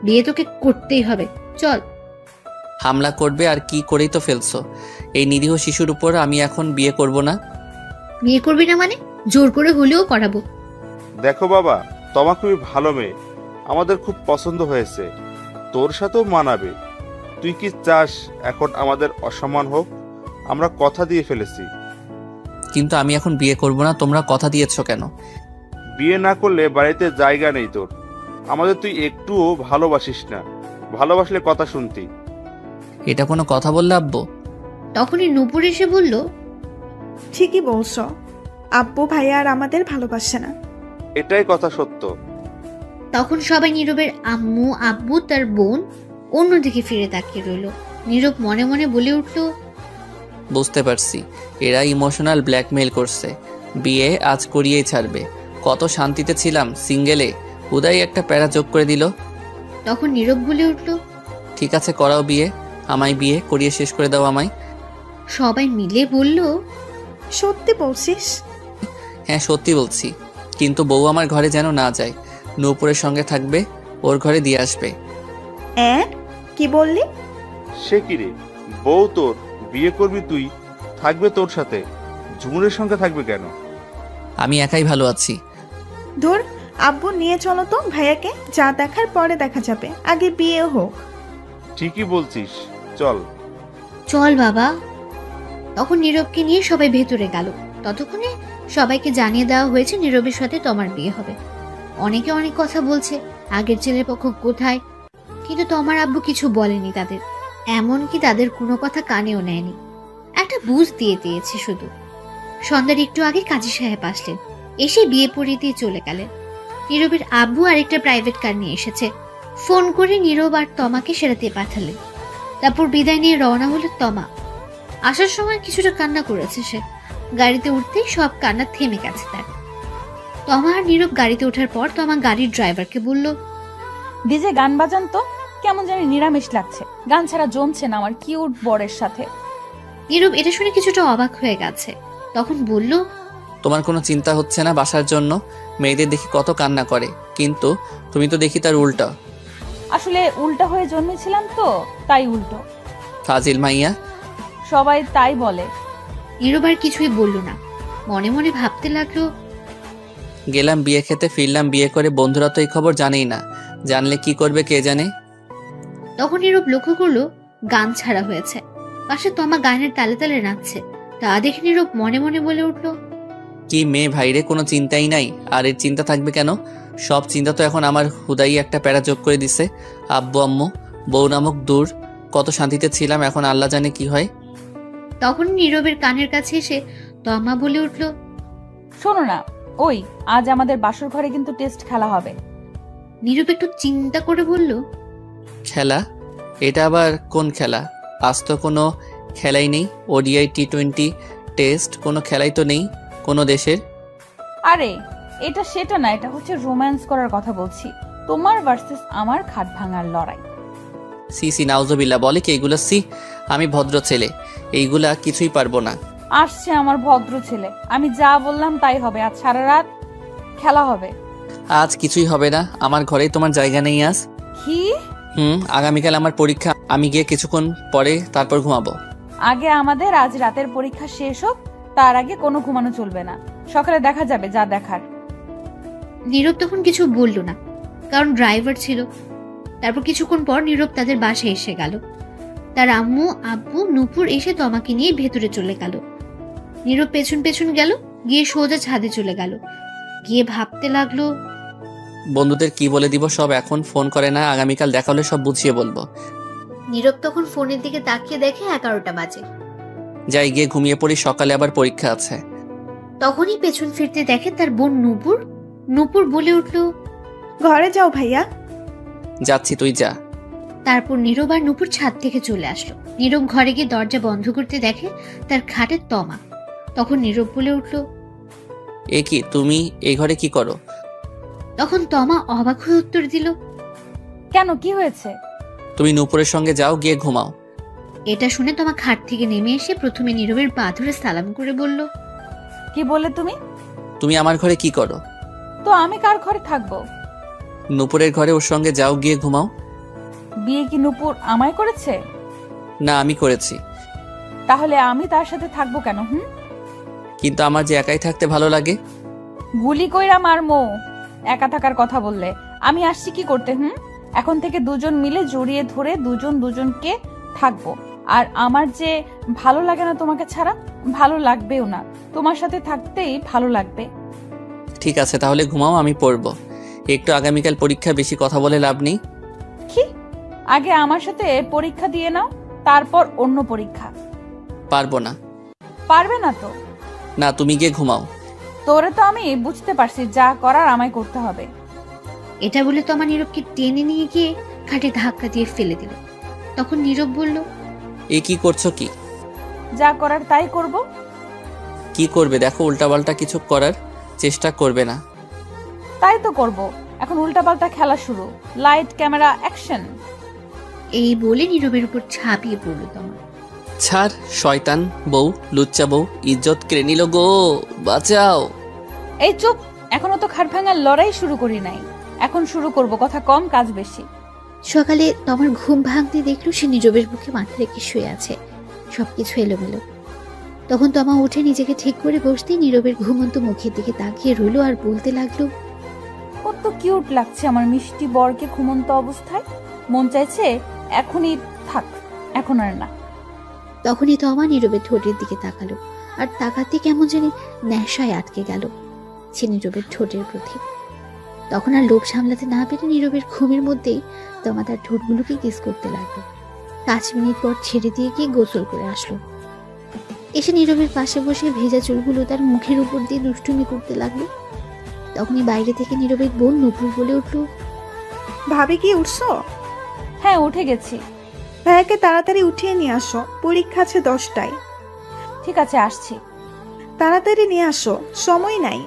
বিয়ে তোকে করতেই হবে, চল। হামলা করবে আর কি করেই তো ফেলছো। এই নিরীহ শিশুর উপর আমি এখন বিয়ে করব না। বিয়ে করবি না মানে? জোর করে হলেও করাবো। দেখো বাবা, তোমা খুবই ভালো মেয়ে, আমাদের খুব পছন্দ হয়েছে, তোর সাথেও মানাবে। তুই কি চাস এখন আমাদের অসম্মান হোক? আমরা কথা দিয়ে ফেলেছি। কিন্তু আমি এখন বিয়ে করব না। তোমরা কথা দিয়েছো কেন? বিয়ে না করলে বাড়িতে জায়গা নেই তোর। আমাদের তুই একটুও ভালোবাসিস না, ভালোবাসলে কথা শুনতি। এটা কোনো কথা বললে আব্বু? তখনই নূপুর এসে বলল, ঠিকই বলছো, আব্বু ভাইয়া আর আমাদের ভালোবাসে না। এটাই কথা সত্য। তখন সবাই নীরবের আম্মু, আব্বু, তার বোন অন্যদিকে ফিরে তাকিয়ে রইল। নীরব মনে মনে বলে উঠল, বুঝতে পারছি, এরা ইমোশনাল ব্ল্যাকমেইল করছে। বিয়ে আজ করিয়েই ছাড়বে। কত শান্তিতে ছিলাম সিঙ্গেলে, উদয় একটা প্যারা যোগ করে দিল। তখন নীরব বলে উঠল, ঠিক আছে, করাও বিয়ে, আমায় বিয়ে করিয়ে শেষ করে দাও আমায়। সবাই মিলে বলল, সত্যি বলছিস? হ্যাঁ সত্যি বলছি, কিন্তু বউ আমার ঘরে যেন না যায়। নূপুরের সঙ্গে থাকবে, ওর ঘরে দিয়ে আসবে। কি বললি? সে কি রে, বউ তোর বিয়ে করবি তুই, থাকবে তোর সাথে, ঝুমুরের সঙ্গে থাকবে কেন? আমি একাই ভালো আছি। ধুর, আব্বু নিয়ে চলো তো ভাইয়াকে, যা দেখার পরে দেখা যাবে, আগে বিয়ে হোক। ঠিকই বলছিস, চল। চল বাবা। তখন নীরবকে নিয়ে সবাই ভেতরে গেল। ততক্ষণে সবাইকে জানিয়ে দেওয়া হয়েছে নীরবের সাথে তমার বিয়ে হবে। অনেকে অনেক কথা বলছে, আগের ছেলের পক্ষ কোথায়, কিন্তু তমার আব্বু কিছু বলেনি তাদের, এমনকি তাদের কোনো কথা কানেও নেয়নি। একটা বুঝ দিয়ে দিয়েছে শুধু। সন্ধ্যার একটু আগে কাজী সাহেব আসলেন, এসে বিয়ে পড়িয়ে দিয়ে চলে গেলেন। নীরবের আব্বু আরেকটা প্রাইভেট কার নিয়ে এসেছে, ফোন করে নীরব আর তমাকে সেরাতে পাঠালেন। তারপর বিদায় নিয়ে রওনা হলো তমা। আসার সময় কিছুটা কান্না করেছে সে, গাড়িতে উঠতেই সব কান্না থেমে গেছে তার। তমা আর নীরব গাড়িতে ওঠার পর তমা গাড়ির ড্রাইভারকে বলল, ডিজে গান বাজান তো, কেমন জানি নিরামিষ লাগছে, গান ছাড়া জমছে না আমার কিউট বরের সাথে। নীরব এটা শুনে কিছুটা অবাক হয়ে গেছে, তখন বলল, তোমার কোনো চিন্তা হচ্ছে না বাসার জন্য? মেয়েদের দেখি কত কান্না করে, কিন্তু তুমি তো দেখি তার উল্টা। আসলে উল্টা হয়ে জন্মেছিলাম তো, তাই উল্টো। ফাজিল মাইয়া। সবাই তাই বলে। নীরব আর কিছুই বলল না, মনে মনে ভাবতে লাগলো, গেলাম বিয়ে খেতে, ফিরলাম বিয়ে করে, বন্ধুরা তো এই খবর জানেই না, জানলে কি করবে কে জানে। তখন নীরব লক্ষ্য করলো গান ছাড়া হয়েছে, পাশে তমা গানের তালে তালে নাচছে। তা দেখে নীরব মনে মনে বলে উঠল, কি মেয়ে ভাইরে, কোনো চিন্তাই নাই। আর এর চিন্তা থাকবে কেন? সব চিন্তা তো এখন আমার হুদাই একটা প্যারা যোগ করে দিছে। আব্বু আম্মু বউ নামক দূর, কত শান্তিতে ছিলাম, এখন আল্লাহ জানে কি হয়। তখন নীরবের কানের কাছে এসে তমা বলে উঠল, শোনো না, ওই আজ আমাদের বাসর ঘরে কিন্তু টেস্ট খেলা হবে। নীরব একটু চিন্তা করে বলল, খেলা? এটা আবার কোন খেলা? আজ তো কোনো খেলাই নেই, ওডিআই টি20 টেস্ট, কোনো খেলাই তো নেই কোনো দেশের। আরে এটা সেটা না, এটা হচ্ছে রোম্যান্স করার কথা বলছি, তোমার ভার্সেস আমার খাট ভাঙার লড়াই। সি সি নাউজুবিল্লাহ, বলে কি এগুলো? সি, আমি ভদ্র ছেলে, এইগুলা কিছুই পারবো না। আসছে আমার ভদ্র ছেলে, আমি যা বললাম তাই হবে, আজ সারা রাত খেলা হবে। আজ কিছুই হবে না, আমার ঘরেই তোমার জায়গা নেই আজ। কি? আগামীকাল আমার পরীক্ষা, আমি গিয়ে কিছুক্ষণ পরে তারপর ঘুমাবো। আগে আমাদের আজ রাতের পরীক্ষা শেষ হোক, তার আগে কোনো ঘুমানো চলবে না, সকালে দেখা যাবে যা দেখার। নীরব তখন কিছু বলল না, কারণ ড্রাইভার ছিল। তারপর কিছুক্ষণ পর নীরব তাদের বাসায় এসে গেল। তার আম্মু আব্বু নূপুর এসে তমাকে নিয়ে ভেতরে চলে গেল। নীরব পেছন পেছন গেল, গিয়ে সোজা ছাদে চলে গেল। গিয়ে ভাবতে লাগলো, বন্ধুদের কি বলে দিব সব, এখন ফোন করে না, আগামীকাল দেখা হলে সব বুঝিয়ে বলবো। নীরব তখন ফোনের দিকে তাকিয়ে দেখে 11টা বাজে। যাই গিয়ে ঘুমিয়ে পড়ি, সকালে আবার পরীক্ষা আছে। তখনই পেছন ফিরতে দেখে তার বোন নূপুর। নূপুর বলে উঠল, ঘরে যাও ভাইয়া। যাচ্ছি, তুই যা। তারপর নীরব আর নূপুর ছাদ থেকে চলে আসলো। নীরব ঘরে গিয়ে দরজা বন্ধ করতে দেখে তার খাটে তমা। তখন নীরব বলে উঠল, এ কি, তুমি এই ঘরে কি করো? তখন তমা অবাক হয়ে উত্তর দিল, কেন, কি হয়েছে? তুমি নূপুরের সঙ্গে যাও, গিয়ে ঘুমাও। এটা শুনে তমা খাট থেকে নেমে এসে প্রথমে নীরবের পা ধরে সালাম করে বলল, কি বললে তুমি? তুমি আমার ঘরে কি করো? তো আমি কার ঘরে থাকবো? নূপুরের ঘরে ওর সঙ্গে যাও, গিয়ে ঘুমাও। বিয়ে কি নূপুর আমায় করেছে? না, আমি করেছি। তাহলে আমি তার সাথে থাকবো কেন? কিন্তু আমার যে একাই থাকতে ভালো লাগে। গুলি কইরা মারমো একা থাকার কথা বললে। আমি আসছি কি করতে? এখন থেকে দুজন মিলে জড়িয়ে ধরে দুজন দুজনকে থাকবো। আর আমার যে ভালো লাগে না তোমাকে ছাড়া, ভালো লাগবেও না, তোমার সাথে থাকতেই ভালো লাগবে। ঠিক আছে, তাহলে ঘুমাও, আমি পড়বো একটু। আগামীকাল পরীক্ষা, বেশি কথা বলে লাভ নেই। কি? আগে আমার সাথে পরীক্ষা দিয়ে নাও, তারপর অন্য পরীক্ষা। পারবো না। পারবে না তো? না, তুমি গিয়ে ঘুমাও। তোরে তো আমি বুঝতে পারছি, যা করার আমায় করতে হবে। এটা বলে তমা নীরবকে টেনে নিয়ে গিয়ে খাটে ধাক্কা দিয়ে ফেলে দিল। তখন নীরব বলল, এ কি করছো? কি যা করার তাই করব। কি করবে? দেখো, উল্টাপাল্টা কিছু করার চেষ্টা করবে না। তাই তো করব। এখন উল্টাপাল্টা খেলা শুরু, লাইট ক্যামেরা অ্যাকশন। এই বলে নীরবের উপর ঝাঁপিয়ে পড়ল তমা। ছাড়, শয়তান বউ, লুচ্চা বউ, ইজ্জত কেড়ে নিল গো, বাঁচাও। এই চুপ, এখনো তো খাট ভাঙার লড়াই শুরু করি নাই, এখন শুরু করব, কথা কম কাজ বেশি। সকালে তমার ঘুম ভাঙতে দেখলো সে নীরবের বুকে মাথা রেখে শুয়ে আছে। সবকিছু এলোমেলো। তখন তমা উঠে নিজেকে ঠিক করে বসতেই নীরবের ঘুমন্ত মুখের দিকে তাকিয়ে রইল আর বলতে লাগলো, কত কিউট লাগছে আমার মিষ্টি বরকে ঘুমন্ত অবস্থায়। মন চাইছে এখনই থাক, এখন আর না। তখনই তমা নীরবের ঠোঁটের দিকে তাকালো, আর তাকাতে কেমন জানি নেশায় আটকে গেল সে নীরবের ঠোঁটের প্রতি। তখন আর লোভ সামলাতে না পেরে নীরবের ঘুমের মধ্যেই তমা তার ঠোঁটগুলোকে কিস করতে লাগলো। 5 মিনিট পর ছেড়ে দিয়ে গিয়ে গোসল করে আসলো। এসে নীরবের পাশে বসে ভেজা চুলগুলো তার মুখের উপর দিয়ে দুষ্টুমি করতে লাগলো। তখনই বাইরে থেকে নীরবের বোন নুপুর বলে উঠল, ভাবি কি উঠছো? হ্যাঁ, উঠে গেছি। ভাইয়াকে তাড়াতাড়ি উঠিয়ে নিয়ে আসো, পরীক্ষা আছে 10টায়। ঠিক আছে, আসছি। তাড়াতাড়ি নিয়ে আসো, সময় নাই।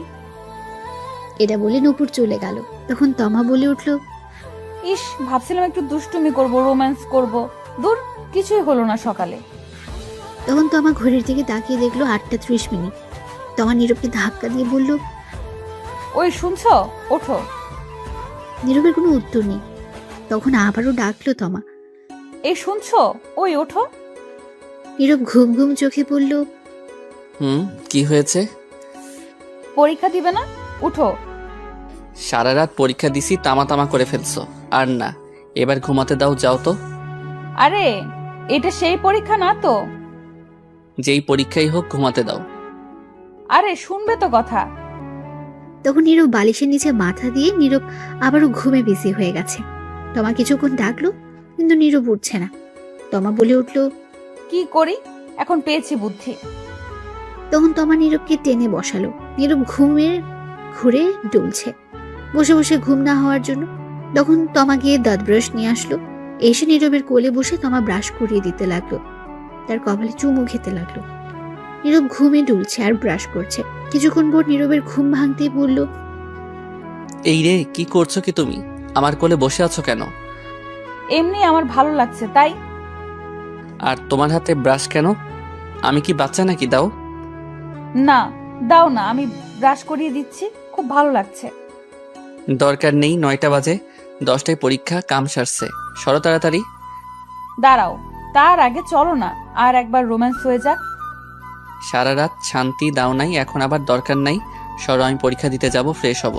এটা বলে নুপুর চলে গেল। তখন তমা বলে উঠল, ইস, ভাবছিলাম একটু দুষ্টুমি করব, রোম্যান্স করব। দূর, কিছুই হলো না সকালে। তখন তমা ঘড়ির দিকে তাকিয়ে দেখলো 8টা 30 মিনিট। তমা নীরবকে ধাক্কা দিয়ে বলল, ওই শুনছো, ওঠো। নীরবের কোনো উত্তর নেই। তখন আবারও ডাকলো তমা। এই শুনছো, ওই ওঠো। নীরব ঘুম ঘুম চোখে বলল, কি হয়েছে? পরীক্ষা দিবে না? উঠো। সারা রাত পরীক্ষা দিছি, তামা তামা করে ফেলছো। আর না, এবার ঘুমাতে দাও, যাও তো। আরে, এটা সেই পরীক্ষা না তো। যেই পরীক্ষাই হোক, ঘুমাতে দাও। আরে শুনবে তো কথা। তখন নীরব বালিশের নিচে মাথা দিয়ে নীরব আবারও ঘুমে বিজি হয়ে গেছে। তমা কিছুক্ষণ ডাকলো, কিন্তু নীরব উঠছে না। তমা বলে উঠল, কি করি, এখন পেয়েছি বুদ্ধি। তখন তমা নীরবকে টেনে বসালো। নীরব ঘুমের ঘুরে ডুলছে, বসে বসে ঘুম না হওয়ার জন্য। তখন তমা গিয়ে দাঁত ব্রাশ নিয়ে আসলো। এসে নীরবের কোলে বসে তমা ব্রাশ করিয়ে দিতে লাগলো, তার কপালে চুমু খেতে লাগলো। নীরব ঘুমে ডুলছে আর ব্রাশ করছে। কিছুক্ষণ পর নীরবের ঘুম ভাঙতেই বলল, এই রে, কি করছো কি তুমি? আমার কোলে বসে আছো কেন? এমনি আমার ভালো লাগছে তাই। আর তোমার হাতে ব্রাশ কেন? আমি কি বাচ্চা নাকি? দাও। না, দাও না, আমি ব্রাশ করিয়ে দিচ্ছি, খুব ভালো লাগছে। দরকার নেই, 9টা বাজে, 10টায় পরীক্ষা, কাম সারছে। সরো তাড়াতাড়ি। দাঁড়াও, তার আগে চলো না, আর একবার রোম্যান্স হয়ে যাক। সারা রাত শান্তি দাও নাই, এখন আবার দরকার নাই। সরো, আমি পরীক্ষা দিতে যাব, ফ্রেশ হব।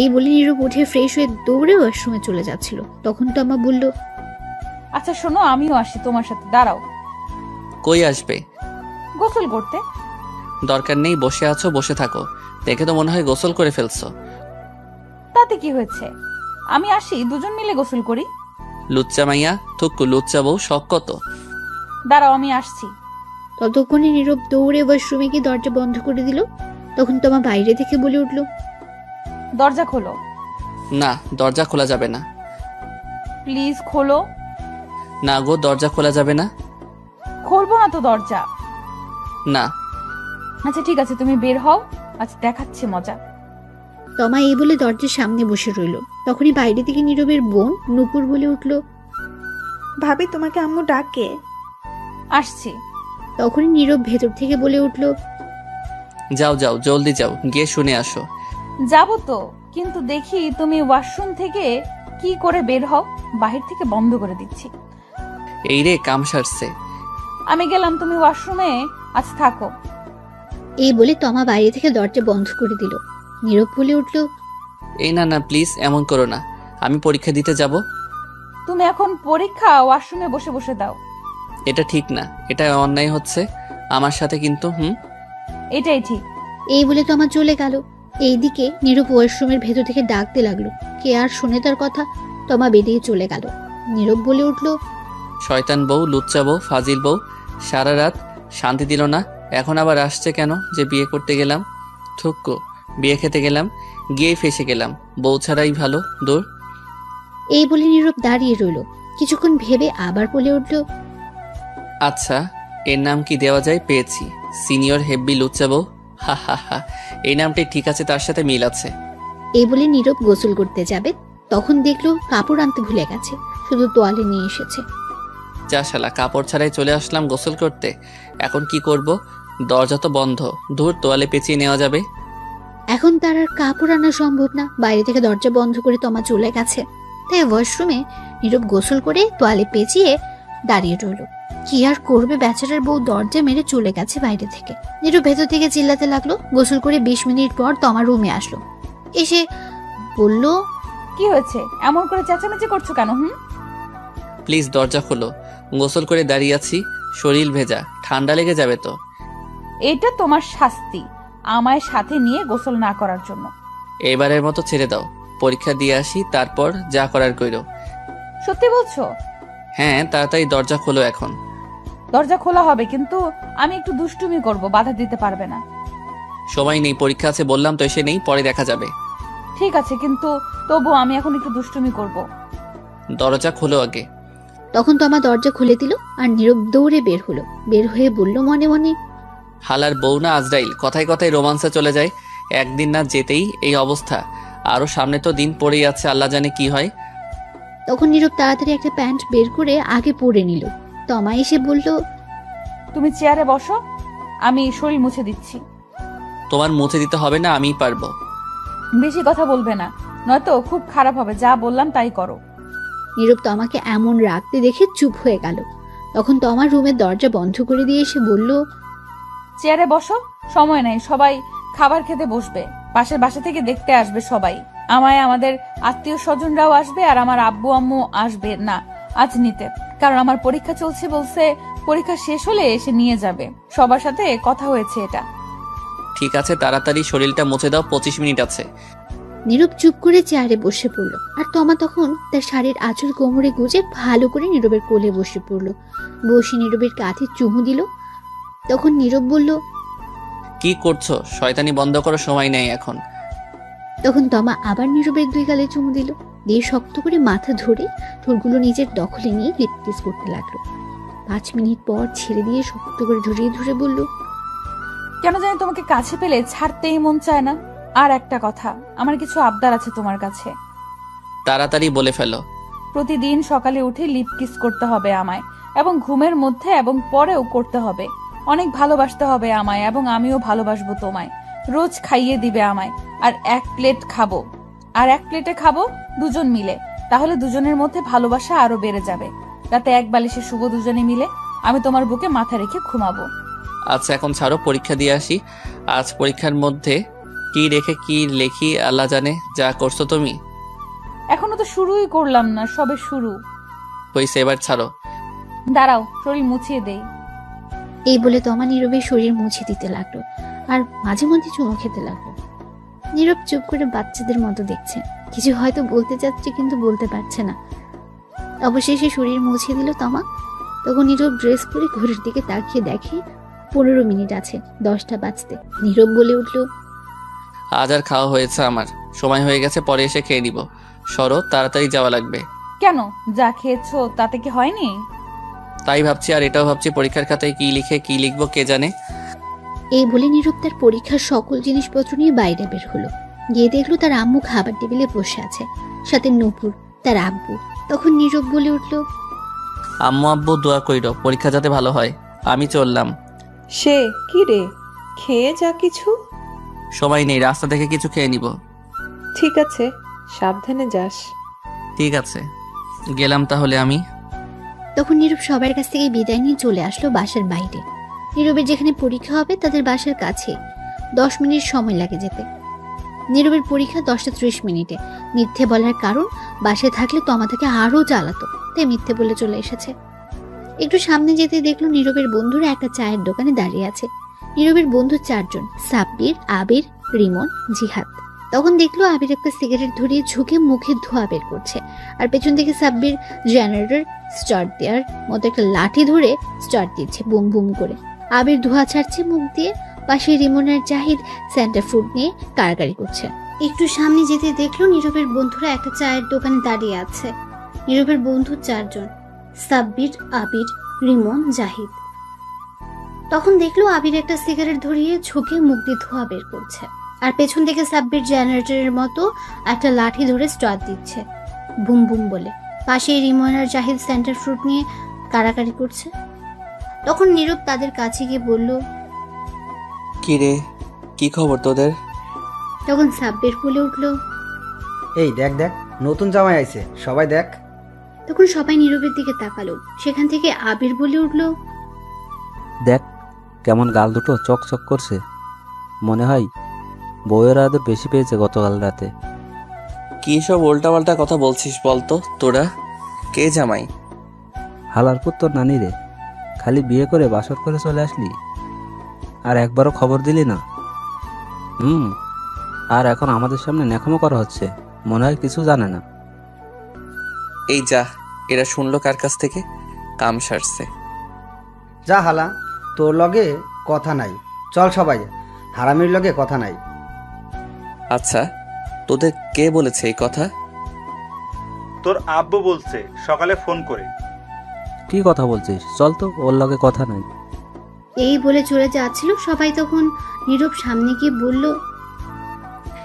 এই বলে নীরব উঠে ফ্রেশ হয়ে দৌড়ে ওয়াশরুমে চলে যাচ্ছিল। তখন তমা বলল, আচ্ছা শোনো, আমিও আসি তোমার সাথে। দাঁড়াও। কই আসবে? গোসল করতে। দরকার নেই, বসে আছো, বসে থাকো। দেখে তো মনে হয় গোসল করে ফেলছো। তাতে কি হয়েছে, আমি আসি, দুজন মিলে গোসল করি। লুচ্চা মাইয়া, থুক্কু, লুচ্চা বউ, শখ কত। দাঁড়াও, আমি আসছি। ততক্ষণে নীরব দৌড়ে ওয়াশরুমে গিয়ে দরজা বন্ধ করে দিল। তখন তমা বাইরে থেকে বলে উঠল, দরজা খোলো। না, দরজা খোলা যাবে না। প্লিজ খোলো। না গো, দরজা খোলা যাবে না। খুলবো না তো দরজা। না। আচ্ছা ঠিক আছে, তুমি বের হও, আচ্ছা দেখাচ্ছি মজা। তমা এই বলে দরজার সামনে বসে রইল। তখনই বাইরে থেকে নীরবের বোন নুপুর বলে উঠল, ভাবি তোমাকে আম্মু ডাকে। আসছি। তখনই নীরব ভেতর থেকে বলে উঠল, যাও যাও, জলদি যাও, গিয়ে শুনে আসো। যাবো তো, কিন্তু দেখি তুমি ওয়াশরুম থেকে কি করে বের হও, বাহির থেকে বন্ধ করে দিচ্ছি। এই রে, কাম সারছে। আমি গেলাম, তুমি ওয়াশরুমে আজ থাকো। এই বলে তমা বাইরে থেকে দরজা বন্ধ করে দিল। নীরব বলে উঠল, এই না না, প্লিজ এমন করো না, আমি পরীক্ষা দিতে যাব। তুমি এখন পরীক্ষা ওয়াশরুমে বসে বসে দাও। এটা ঠিক না, এটা অন্যায় হচ্ছে আমার সাথে কিন্তু। এটাই ঠিক। এই বলে তমা চলে গেল। এইদিকে নীরব ওয়াশরুমের ভেতর থেকে ডাকতে লাগলো। কে আর শুনে তার কথা? তমা বেরিয়ে চলে গেল। নীরব বলে উঠল, শয়তান বউ, লুচ্চা বউ, ফাজিল বউ, সারা রাত শান্তি দিল না, এখন আবার আসছে কেন যে বিয়ে করতে গেলাম। থুক্কু, বিয়ে খেতে গেলাম, গিয়েই ফেসে গেলাম। বউ ছাড়াই ভালো, দূর। এই বলে নীরব দাঁড়িয়ে রইল। কিছুক্ষণ ভেবে আবার বলে উঠল, আচ্ছা, এর নাম কি দেওয়া যায়? পেয়েছি, সিনিয়র হেব্বি লুচ্চা বউ। হা হা হা, এই নামটাই ঠিক আছে, তার সাথে মিল আছে। এই বলে নীরব গোসল করতে যাবে। তখন দেখলো কাপড় আনতে ভুলে গেছে, শুধু তোয়ালে নিয়ে এসেছে। যা শালা, কাপড় ছাড়াই চলে আসলাম গোসল করতে। এখন কি করব? দরজা তো বন্ধ, ধুর, তোয়ালে পেঁচিয়ে নেওয়া যাবে। এখন তার আর কাপড় আনা সম্ভব না। বাইরে থেকে দরজা বন্ধ করে তমা চলে গেছে। তাই ওয়াশরুমে নীরব গোসল করে তোয়ালে পেঁচিয়ে দাঁড়িয়ে রইল। কি আর করবে, বেচারার বউ দরজা মেরে চলে গেছে বাইরে থেকে। নীরব ভেতর থেকে চিল্লাতে লাগলো। গোসল করে 20 মিনিট পর তমা রুমে আসলো, এসে বলল, কি হয়েছে? এমন করে চেঁচামেচি করছো কেন? প্লিজ দরজা খোলো, গোসল করে দাঁড়িয়ে আছি, শরীর ভেজা, ঠান্ডা লেগে যাবে তো। এটা তোমার শাস্তি, আমায় সাথে নিয়ে গোসল না করার জন্য। এবারের মতো ছেড়ে দাও, পরীক্ষা দিয়ে আসি, তারপর যা করার কইরো। সত্যি বলছো? হ্যাঁ, তাড়াতাড়ি দরজা খোলো এখন। দরজা খোলা হবে, কিন্তু আমি একটু দুষ্টুমি করব, বাধা দিতে পারবে না? সময় নেই, পরীক্ষা আছে বললাম তো, এসে নেই, পরে দেখা যাবে। ঠিক আছে, কিন্তু তবু আমি এখন একটু দুষ্টুমি করব। দরজা খোলো আগে। তখন তমা দরজা খুলে দিল আর নীরব দৌড়ে বের হলো। বের হয়ে বলল মনে মনে, হালার বউ না আজরাইল, কথায় কথায় রোমান্সে চলে যায়, একদিন না যেতেই এই অবস্থা। আরো সামনে তো দিন পড়েই আছে, আল্লাহ জানে কি হয়। তখন নীরব তাড়াতাড়ি একটা প্যান্ট বের করে আগে পরে নিল। তমা এসে বলল, তুমি চেয়ারে বসো, আমি শরীর মুছে দিচ্ছি। তোমার মুছে দিতে হবে না, আমিই পারবো। বেশি কথা বলবে না, নয়তো খুব খারাপ হবে। যা বললাম তাই করো। নীরব তমাকে এমন রাখতে দেখে চুপ হয়ে গেল। তখন তমার রুমের দরজা বন্ধ করে দিয়ে এসে বলল, চেয়ারে বসো, সময় নেই, সবাই খাবার খেতে বসবে। পাশের বাসা থেকে দেখতে আসবে সবাই আমায়, আমাদের আত্মীয় স্বজনরাও আসবে, আর আমার আব্বু আম্মু আসবে না আজ নিতে, কারণ আমার পরীক্ষা চলছে বলছে, পরীক্ষা শেষ হলে এসে নিয়ে যাবে। সবার সাথে কথা হয়েছে এটা। ঠিক আছে, তাড়াতাড়ি শরীরটা মুছে দাও, 25 মিনিট আছে। নীরব চুপ করে চেয়ারে বসে পড়ল। আর তমা তখন তার শাড়ির আঁচল কোমরে গুজে ভালো করে নীরবের কোলে বসে পড়ল। বসে নীরবের কাঁধে চুমু দিল। তখন নীরব বলল, কি করছো? শয়তানি বন্ধ করো, সময় নেই এখন। তখন তমা আবার নীরবের 2 গালে চুমু দিল, দিয়ে শক্ত করে মাথা ধরে ঠোঁটগুলো নিজের দখলে নিয়ে লিপ কিস করতে লাগলো। 5 মিনিট পর ছেড়ে দিয়ে শক্ত করে জড়িয়ে ধরে বলল, কেন জানি তোমাকে কাছে পেলে ছাড়তেই মন চায় না। আর একটা কথা, আমার কিছু আবদার আছে তোমার কাছে। তাড়াতাড়ি বলে ফেলো। প্রতিদিন সকালে উঠে লিপ কিস করতে হবে আমায়, এবং ঘুমের মধ্যে এবং পরেও করতে হবে। অনেক ভালোবাসতে হবে আমায়, এবং আমিও ভালোবাসবো তোমায়। রোজ খাইয়ে দিবে আমায়, আর 1 প্লেট খাবো, আর 1 প্লেটে খাবো দুজন মিলে। তাহলে দুজনের মধ্যে ভালোবাসা আরো বেড়ে যাবে। রাতে 1 বালিশে শুভ দুজনে মিলে, আমি তোমার বুকে মাথা রেখে ঘুমাবো। আচ্ছা এখন ছাড়ো, পরীক্ষা দিয়ে আসি। আজ পরীক্ষার মধ্যে কি রেখে কি লেখি আল্লাহ জানে। যা করছো তুমি। এখনো তো শুরুই করলাম না, সবে শুরু হইছে, এবার ছাড়ো। দাঁড়াও, শরীর মুছিয়ে দেই। এই বলে তমা নীরবের শরীর মুছে দিতে লাগলো আর মাঝে মধ্যে চুমু খেতে লাগলো। নীরব চুপ করে বাচ্চাদের মতো দেখছে, কিছু হয়তো বলতে চাচ্ছে কিন্তু বলতে পারছে না। অবশেষে শরীর মুছে দিল তমা। তখন নীরব ড্রেস পরে ঘড়ির দিকে তাকিয়ে দেখে 15 মিনিট আছে 10টা বাজতে। নীরব বলে উঠল, আজ আর খাওয়া হয়েছে আমার, সময় হয়ে গেছে, পরে এসে খেয়ে নিব। সরো, তাড়াতাড়ি যাওয়া লাগবে। কেন? যা খেয়েছো তাতে কি হয়নি? তাই ভাবছি, আর এটাও ভাবছি পরীক্ষার খাতায় কি লিখে কি লিখবো কে জানে। এই বলে নীরব তার পরীক্ষার সকল জিনিসপত্র নিয়ে বাইরে বের হলো। গিয়ে দেখলো তার আম্মু খাবার টেবিলে বসে আছে, সাথে নূপুর তার আব্বু। তখন নীরব বলে উঠল, আম্মু আব্বু দোয়া কইরো, পরীক্ষা যাতে ভালো হয়। আমি চললাম। সে কি রে, খেয়ে যা কিছু। সময় নেই, রাস্তা থেকে কিছু খেয়ে নিব। ঠিক আছে, সাবধানে যাস। ঠিক আছে, গেলাম তাহলে আমি। তখন নীরব সবার কাছ থেকে বিদায় নিয়ে চলে আসলো বাসার বাইরে। নীরবের যেখানে পরীক্ষা হবে তাদের বাসার কাছে 10 মিনিট সময় লাগে যেতে। নীরবের পরীক্ষা 10টা 30 মিনিটে। মিথ্যে বলার কারণ, বাসায় থাকলে তমা তাকে আরো জ্বালাতো, তাই মিথ্যে বলে চলে এসেছে। একটু সামনে যেতে দেখলো নীরবের বন্ধুরা একটা চায়ের দোকানে দাঁড়িয়ে আছে। নীরবের বন্ধু 4 জন, সাব্বির, আবির, রিমন, জিহাদ। তখন দেখলো আবির একটা সিগারেট ধরিয়ে ঝুঁকে মুখে ধোঁয়া বের করছে, আর পেছন থেকে সাব্বির জেনারেটর স্টার্ট দেওয়ার মতো একটা লাঠি ধরে স্টার্ট দিচ্ছে বুম বুম করে। আবির ধোঁয়া ছাড়ছে মুখ দিয়ে। পাশে রিমন আর জাহিদ সেন্টার ফুড নিয়ে কারাকারি করছে। একটু সামনে যেতে দেখলো নীরবের বন্ধুরা একটা চায়ের দোকানে দাঁড়িয়ে আছে। নীরবের বন্ধু 4 জন, সাব্বির, আবির, রিমন, জাহিদ। তখন দেখলো আবির একটা সিগারেট ধরিয়ে ঝুঁকে মুখ দিয়ে ধোঁয়া বের করছে, আর পেছন থেকে সাব্বির জেনারেটরের মতো একটা লাঠি ধরে স্টার্ট দিচ্ছে বুম বুম বলে। পাশে রিমন আর জাহিদ সেন্টার ফ্রুট নিয়ে কারাকারি করছে। তখন নীরব তাদের কাছে গিয়ে বলল, কি রে, কি খবর তোদের? তখন সাব্বির বলে উঠল, এই দেখ দেখ, নতুন জামাই আইছে, সবাই দেখ। তখন সবাই নীরবের দিকে তাকালো। সেখান থেকে আবির বলে উঠল, দেখ কেমন গাল দুটো চকচক করছে, মনে হয় বউয়ের আদর বেশি পেয়েছে গতকাল রাতে। কি সব উল্টাপাল্টা কথা বলছিস বলতো তোরা? কে জামাই? হালারপুর তোর নানি রে, খালি বিয়ে করে বাসর করে চলে আসলি, আর একবারও খবর দিলি না। আর এখন আমাদের সামনে ন্যাকামো করা হচ্ছে, মনে হয় কিছু জানে না। এই যা, এরা শুনলো কার কাছ থেকে? কাম সারছে। যা হালা, তোর লগে কথা নাই, চল সবাই, হারামির লগে কথা নাই। আচ্ছা, তোদের কে বলেছে এই কথা? তোর আব্বু বলছে সকালে ফোন করে। কি কথা বলছিস? চল তো, ওর লগে কথা নাই। এই বলে চলে যাচ্ছিল। সবাই তখন নীরব সামনে গিয়ে বলল,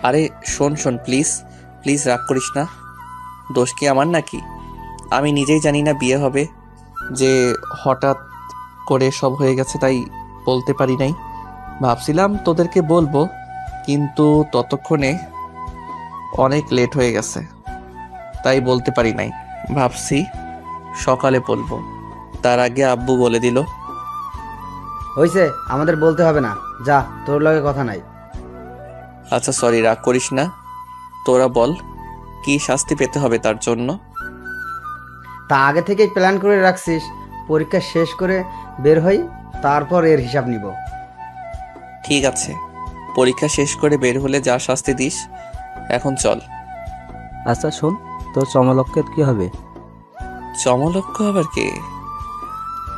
আরে শোন শোন, প্লিজ প্লিজ রাগ করিস না। দোষ কি আমার নাকি? আমি নিজেই জানি না বিয়ে হবে, যে হঠাৎ করে সব হয়ে গেছে তাই বলতে পারি নাই। ভাবছিলাম তোদেরকে বলবো, কিন্তু ততক্ষণে অনেক লেট হয়ে গেছে, তাই বলতে পারি নাই। ভাবছি সকালে বলবো, তার আগে আব্বু বলে দিল। হইছে, আমাদের বলতে হবে না, যা, তোর লগে কথা নাই। আচ্ছা সরি, রাগ করিস না। তোরা বল কি শাস্তি পেতে হবে তার জন্য? তা আগে থেকেই প্ল্যান করে রাখছিস, পরীক্ষা শেষ করে বের হই, তারপর এর হিসাব নিব। ঠিক আছে, পরীক্ষা শেষ করে বের হলে যা শাস্তি দিস। এখন চল। আচ্ছা শোন, তোর চমলক্কের কি হবে? চমলক্ষ আবার কে?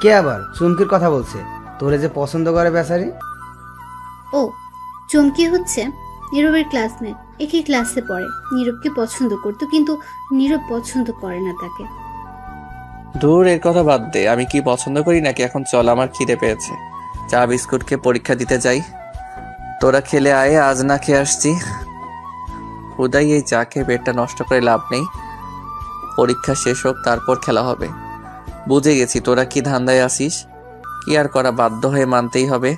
কে আবার? চুমকির কথা বলছে, তোরে যে পছন্দ করে বেচারি। ও, চমকি হচ্ছে নীরবের ক্লাসমেট, একই ক্লাসে পড়ে। নীরবকে পছন্দ করতো, কিন্তু নীরব পছন্দ করে না তাকে। দূর, এর কথা বাদ দে। আমি কি পছন্দ করি নাকি? এখন চল, আমার খিদে পেয়েছে। চা বিস্কুট খেয়ে পরীক্ষা দিতে যাই। তোরা খেলে আয়, আজ না খেয়ে আসছি। হুদাই এই চা খেয়ে পেটটা নষ্ট করে লাভ নেই। পরীক্ষা শেষ হোক, তারপর খেলা হবে। বুঝে গেছি তোরা কি ধান্দায় আসিস। কি আর করা, বাধ্য হয়ে মানতেই হবে।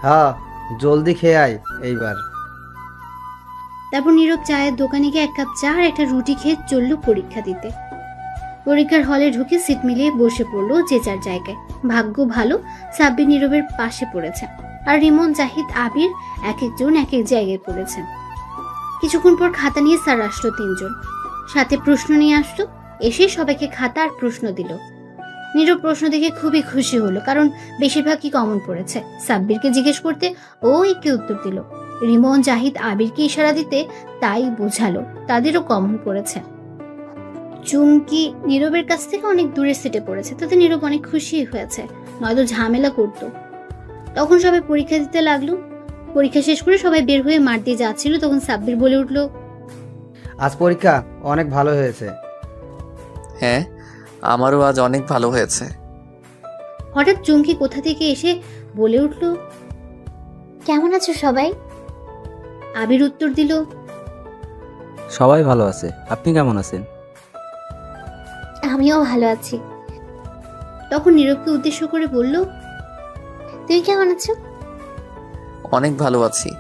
হ্যাঁ, জলদি খেয়ে আয় এইবার। তারপর নীরব চায়ের দোকানে গিয়ে 1 কাপ চা আর একটা রুটি খেয়ে চলল পরীক্ষা দিতে। পরীক্ষার হলে ঢুকে সিট মিলিয়ে বসে পড়লো যে যার জায়গায়। ভাগ্য ভালো, সাব্বির নীরবের পাশে পড়েছে, আর রিমন, জাহিদ, আবির এক একজন এক এক জায়গায় পড়েছে। কিছুক্ষণ পর খাতা নিয়ে স্যার আসলো 3 জন, সাথে প্রশ্ন নিয়ে আসলো। এসে সবাইকে খাতা আর প্রশ্ন দিল। নীরব প্রশ্ন দেখে খুবই খুশি হলো, কারণ বেশিরভাগই কমন পড়েছে। সাব্বিরকে জিজ্ঞেস করতে ও একে উত্তর দিল। রিমন, জাহিদ আবিরকে ইশারা দিতে তাই বোঝালো তাদেরও কমন পড়েছে। চুমকি নীরবের কাছ থেকে অনেক দূরে সিটে পড়েছে, তাতে নীরব অনেক খুশি হয়েছে, নয়তো ঝামেলা করতো। তখন সবাই পরীক্ষা দিতে লাগলো। পরীক্ষা শেষ করে সবাই বের হয়ে মাঠ দিয়ে যাচ্ছিল, তখন সাব্বির বলে উঠল, আজ পরীক্ষা অনেক ভালো হয়েছে। হ্যাঁ, আমারও আজ অনেক ভালো হয়েছে। হঠাৎ চুমকি কোথা থেকে এসে বলে উঠল, কেমন আছো সবাই? আবির উত্তর দিল, সবাই ভালো আছে, আপনি কেমন আছেন? আমিও ভালো আছি। তখন নীরবকে উদ্দেশ্য করে বলল, তুমি কেমন আছো? অনেক ভালো আছি।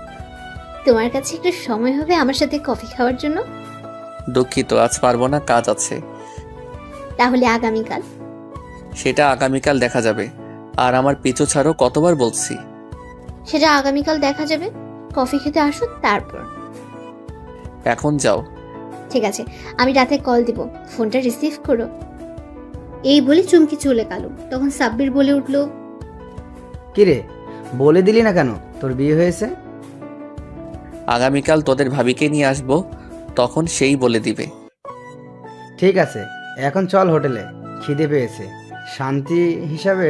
তোমার কাছে একটু সময় হবে আমার সাথে কফি খাওয়ার জন্য? দুঃখিত, আজ পারবো না, কাজ আছে। তাহলে আগামীকাল? সেটা আগামীকাল দেখা যাবে। আর আমার পিছু ছাড়ো, কতবার বলছি। সেটা আগামীকাল দেখা যাবে, কফি খেতে আসো তারপর। এখন যাও। ঠিক আছে, আমি রাতে কল দিব, ফোনটা রিসিভ করো। এই বলে চুমকি চলে গেল। তখন সাব্বির বলে উঠল, কিরে, বলে দিলি না কেন তোর বিয়ে হয়েছে? আগামীকাল তোদের ভাবিকে নিয়ে আসবো, তখন সেই বলে দিবে। ঠিক আছে, এখন চল হোটেলে, খিদে পেয়েছে। শান্তি হিসাবে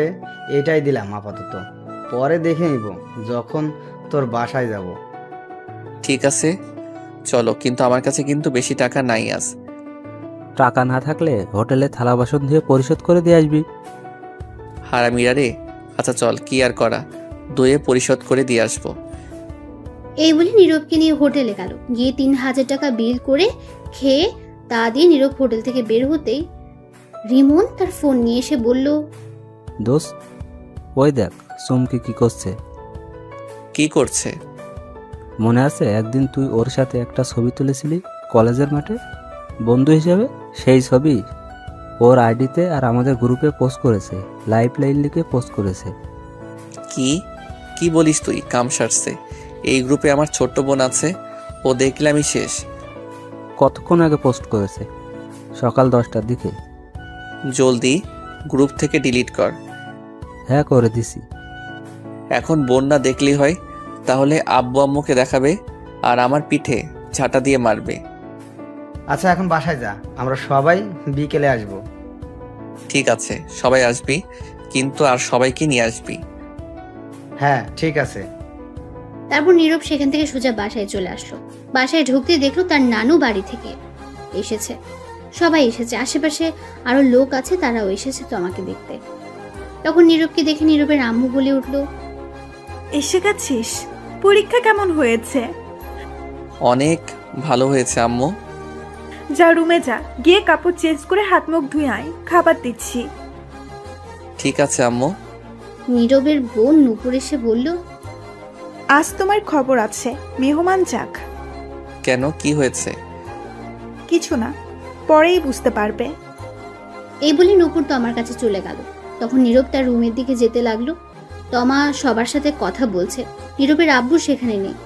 এটাই দিলাম আপাতত, পরে দেখে নিব যখন তোর বাসায় যাব। ঠিক আছে চলো, কিন্তু আমার কাছে কিন্তু বেশি টাকা নাই আজ। টাকা না থাকলে হোটেলে থালা বাসন দিয়ে পরিশোধ করে দিয়ে আসবি। হারামিরা রে। আচ্ছা চল, কি আর করা, দইয়ে পরিশোধ করে দিয়ে আসবো। এই বলে নীরবকে নিয়ে হোটেলে গেল। গিয়ে 3000 টাকা বিল করে খেয়ে তা দিয়ে নীরব হোটেল থেকে বের হতেই রিমন তার ফোন নিয়ে এসে বলল, দোস্ত, ওই দেখ চুমকি কি করছে। কি করছে? মনে আছে একদিন তুই ওর সাথে একটা ছবি তুলেছিলি কলেজের মাঠে বন্ধু হিসেবে? সেই ছবি ওর আইডিতে আর আমাদের গ্রুপে পোস্ট করেছে, লাইভ লিখে পোস্ট করেছে। কি কি বলিস তুই? কাম সারছে। এই গ্রুপে আমার ছোট্ট বোন আছে, ও দেখলে আমি শেষ। কতক্ষণ আগে পোস্ট করেছে? সকাল 10টার দিকে। জলদি গ্রুপ থেকে ডিলিট কর। হ্যাঁ, করে দিছি। এখন বোন না দেখলেই হয়, তাহলে আব্বু আম্মুকে দেখাবে আর আমার পিঠে ঝাঁটা দিয়ে মারবে। আচ্ছা এখন বাসায় যা, আমরা সবাই বিকেলে আসবো। ঠিক আছে, সবাই আসবি, কিন্তু আর সবাইকে নিয়ে আসবি। হ্যাঁ ঠিক আছে। তারপর নীরব সেখান থেকে সোজা বাসায় চলে আসলো। বাসায় ঢুকতে দেখলো তার নানু বাড়ি থেকে এসেছে। সবাই এসেছে, আশেপাশে আরো লোক আছে, তারাও এসেছে তো আমাকে দেখতে। তখন নীরবকে দেখে নীরবের আম্মু বলে উঠলো, এসে গেছিস? পরীক্ষা কেমন হয়েছে? অনেক ভালো হয়েছে আম্মু। যা রুমে যা, গিয়ে কাপড় চেঞ্জ করে হাত মুখ ধুয়ে আয়, খাবার দিচ্ছি। ঠিক আছে আম্মু। নীরবের বোন নুপুর এসে বলল, আজ তোমার খবর আছে, মেহমান যাক। কেন, কি হয়েছে? কিছু না, পরেই বুঝতে পারবে। এই বলে নুপুর তমার কাছে চলে গেল। তখন নীরব তার রুমের দিকে যেতে লাগলো। তমা সবার সাথে কথা বলছে, নীরবের আব্বু সেখানে নেই।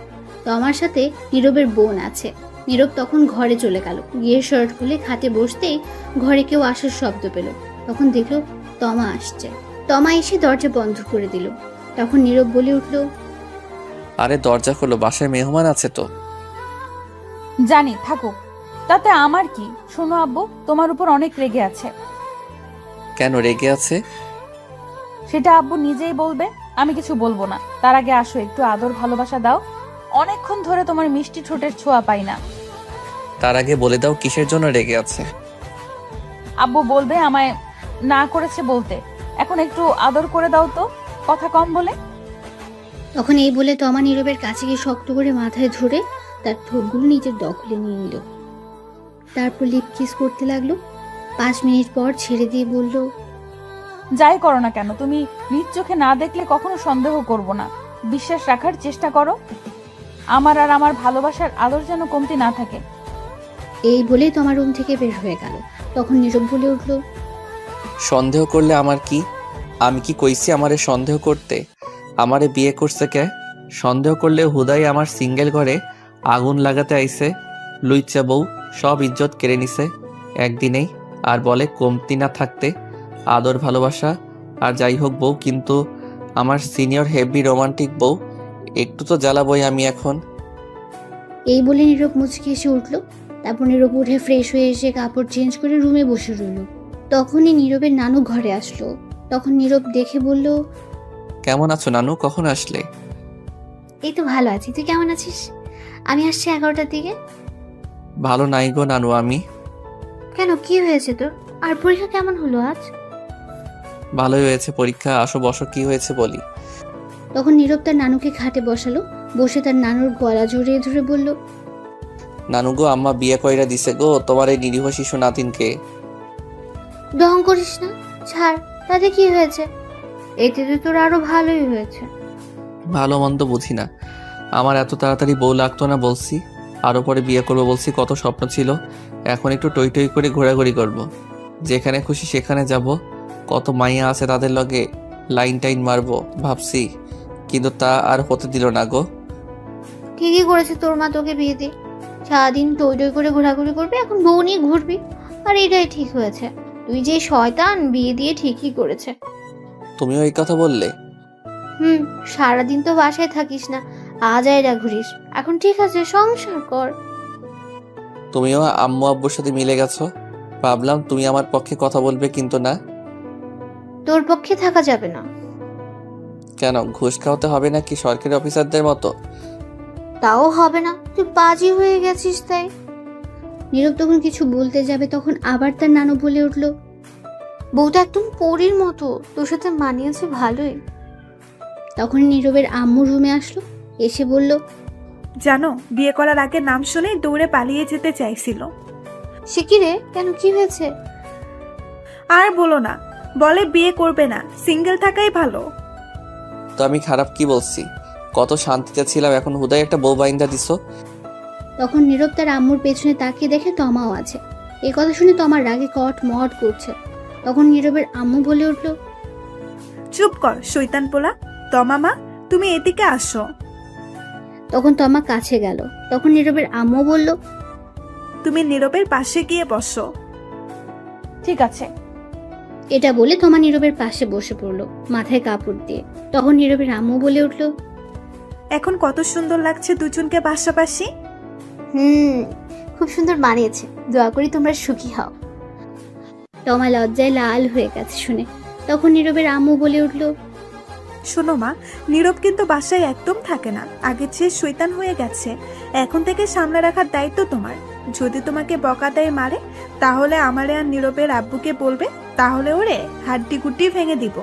তমার সাথে নীরবের বোন আছে। নীরব তখন ঘরে চলে গেল। গিয়ে শার্ট খুলে খাটে বসতেই ঘরে কেউ আসার শব্দ পেল। তখন দেখলো তমা আসছে। তমা এসে দরজা বন্ধ করে দিল। তখন নীরব বলে উঠল, আরে দরজা খোলো, বাসায় মেহমান আছে তো। জানি, থাকুক, তাতে আমার কি। শোনো আব্বু, তোমার উপর অনেক রেগে আছে। কেন রেগে আছে? সেটা আব্বু নিজেই বলবে, আমি কিছু বলবো না। তার আগে আসো, একটু আদর ভালোবাসা দাও। অনেকক্ষণ ধরে তোমার মিষ্টি ঠোঁটের ছোঁয়া পাই না। তার আগে বলে দাও কিসের জন্য রেগে আছে। আব্বু বলবে আমায় না করেছে বলতে। এখন একটু আদর করে দাও তো, কথা কম বলে। তখন এই বলে তমা নীরবের কাছে গিয়ে শক্ত করে মাথায় ধরে তার ঠোঁটগুলো নিজের দখলে নিয়ে নিল। তারপর লিপ কিস করতে লাগলো। 5 মিনিট পর ছেড়ে দিয়ে বলল, যাই করো না কেন, তুমি নিজ চোখে না দেখলে কখনো সন্দেহ করব না। বিশ্বাস রাখার চেষ্টা করো। আমার আর আমার ভালোবাসার আদর যেন কমতি না থাকে। এই বলে তোমার রুম থেকে বের হয়ে গেল। তখন নীরব বলে উঠল, সন্দেহ করলে আমার কি? আমি কি কইছি আমারে সন্দেহ করতে? আমারে বিয়ে করছে কে? সন্দেহ করলে হুদাই আমার সিঙ্গেল ঘরে আগুন লাগাতে আইছে। লুইচা বউ সব ইজ্জত কেড়ে নিছে একদিনেই। আর বলে কমতি না থাকতে আদর ভালোবাসা। আর যাই হোক বউ কিন্তু আমার সিনিয়র হেভি রোমান্টিক বউ, একটু তো জ্বালাবই আমি এখন। এই বলে নীরব মুচকি এসে উঠল। তারপর নীরব উঠে ফ্রেশ হয়ে এসে কাপড় চেঞ্জ করে রুমে বসে রইল। তখনই নীরবের নানু ঘরে আসলো। তখন নীরব দেখে বলল, কেমন আছো নানু, কখন আসলে? এই তো ভালো আছি, তুই কেমন আছিস? আমি আসছি 11টার দিকে। ভালো নাই গো নানু আমি। কেন, কি হয়েছে তোর? আর পরীক্ষা কেমন হলো আজ? ভালোই হয়েছে পরীক্ষা, আসো বসো, কি হয়েছে বলি। তখন নীরব তার নানুকে খাটে বসালো। বসে তার নানুর গলা জড়িয়ে ধরে বলল, নানু গো, আম্মা বিয়ে কইরা দিছে গো তোমার এই নিরীহ শিশু নাতিনকে। ঢং করিস না, ছাড়। তাতে কি হয়েছে? এতে তো তোর আরো ভালোই হয়েছে। ভালো মন্দ বুঝি না, আমার এত তাড়াতাড়ি বউ লাগতো না বলছি। আরও পরে বিয়ে করবো বলছি, কত স্বপ্ন ছিল। এখন একটু টই টই করে ঘোরাঘুরি করব। যেখানে খুশি সেখানে যাব। কত মাইয়া আছে তাদের লগে লাইন টাইন মারবো ভাবছি, কিন্তু তা আর হতে দিল না গো। ঠিকই করেছে তোর মা তোকে বিয়ে দিয়ে। সারাদিন টই টই করে ঘোরাঘুরি করবি, এখন বউ নিয়ে ঘুরবি। আর এটাই ঠিক হয়েছে। তুই যে শয়তান, বিয়ে দিয়ে ঠিকই করেছে। তুমিও এই কথা বললে? সারাদিন তো বাসায় থাকিস না, আজাইরা ঘুরিস। এখন ঠিক আছে, সংসার কর। তুমিও আম্মু আব্বুর সাথে মিলে গেছো, ভাবলাম তুমি আমার পক্ষে কথা বলবে, কিন্তু না। তোর পক্ষে থাকা যাবে না। কেন, ঘুষ খাওয়াতে হবে নাকি সরকারি অফিসারদের মতো? তাও হবে না, তুই বাজি হয়ে গেছিস তাই। নীরব তখন কিছু বলতে যাবে, তখন আবার তার নানু বলে উঠল, বউটা একদম পরীর মতো, তোর সাথে মানিয়েছে ভালোই। তখন নীরবের আম্মু রুমে আসলো। এসে বলল, জানো, বিয়ে করার আগে নাম শুনে দৌড়ে পালিয়ে যেতে চাইছিল। সে কি রে, কেন, কি হয়েছে? আর বলো না, বলে বিয়ে করবে না, সিঙ্গেল থাকাই ভালো। তো আমি খারাপ কি বলছি? কত শান্তিতে ছিলাম, এখন হুদাই একটা বউ বাইন্দা দিছো। তখন নীরব তার আম্মুর পেছনে তাকিয়ে দেখে তমাও আছে। এই কথা শুনে তমা রাগে কট মট করছে। তখন নীরবের আম্মু বলে উঠল, চুপ কর শৈতান পোলা। তমা মা, তুমি এদিকে আসো। তখন তমা কাছে গেল। তখন নীরবের আম্মু বলল, তুমি নীরবের পাশে গিয়ে বসো। ঠিক আছে। এটা বলে তমা নীরবের পাশে বসে পড়লো মাথায় কাপড় দিয়ে। তখন নীরবের আম্মু বলে উঠল, এখন কত সুন্দর লাগছে দুজনকে পাশাপাশি। খুব সুন্দর মানিয়েছে, দোয়া করি তোমরা সুখী হও। তমা লজ্জায় লাল হয়ে গেছে শুনে। তখন নীরবের আম্মু বলে উঠল, শোনো মা, নীরব কিন্তু বাসায় একদম থাকে না, আগের চেয়ে শৈতান হয়ে গেছে। এখন থেকে সামনে রাখার দায়িত্ব তোমার। যদি তোমাকে বকা দেয় মারে, তাহলে আমারে আর নীরবের আব্বুকে বলবে, তাহলে ওরে হাড্ডি গুড্ডি ভেঙে দিব।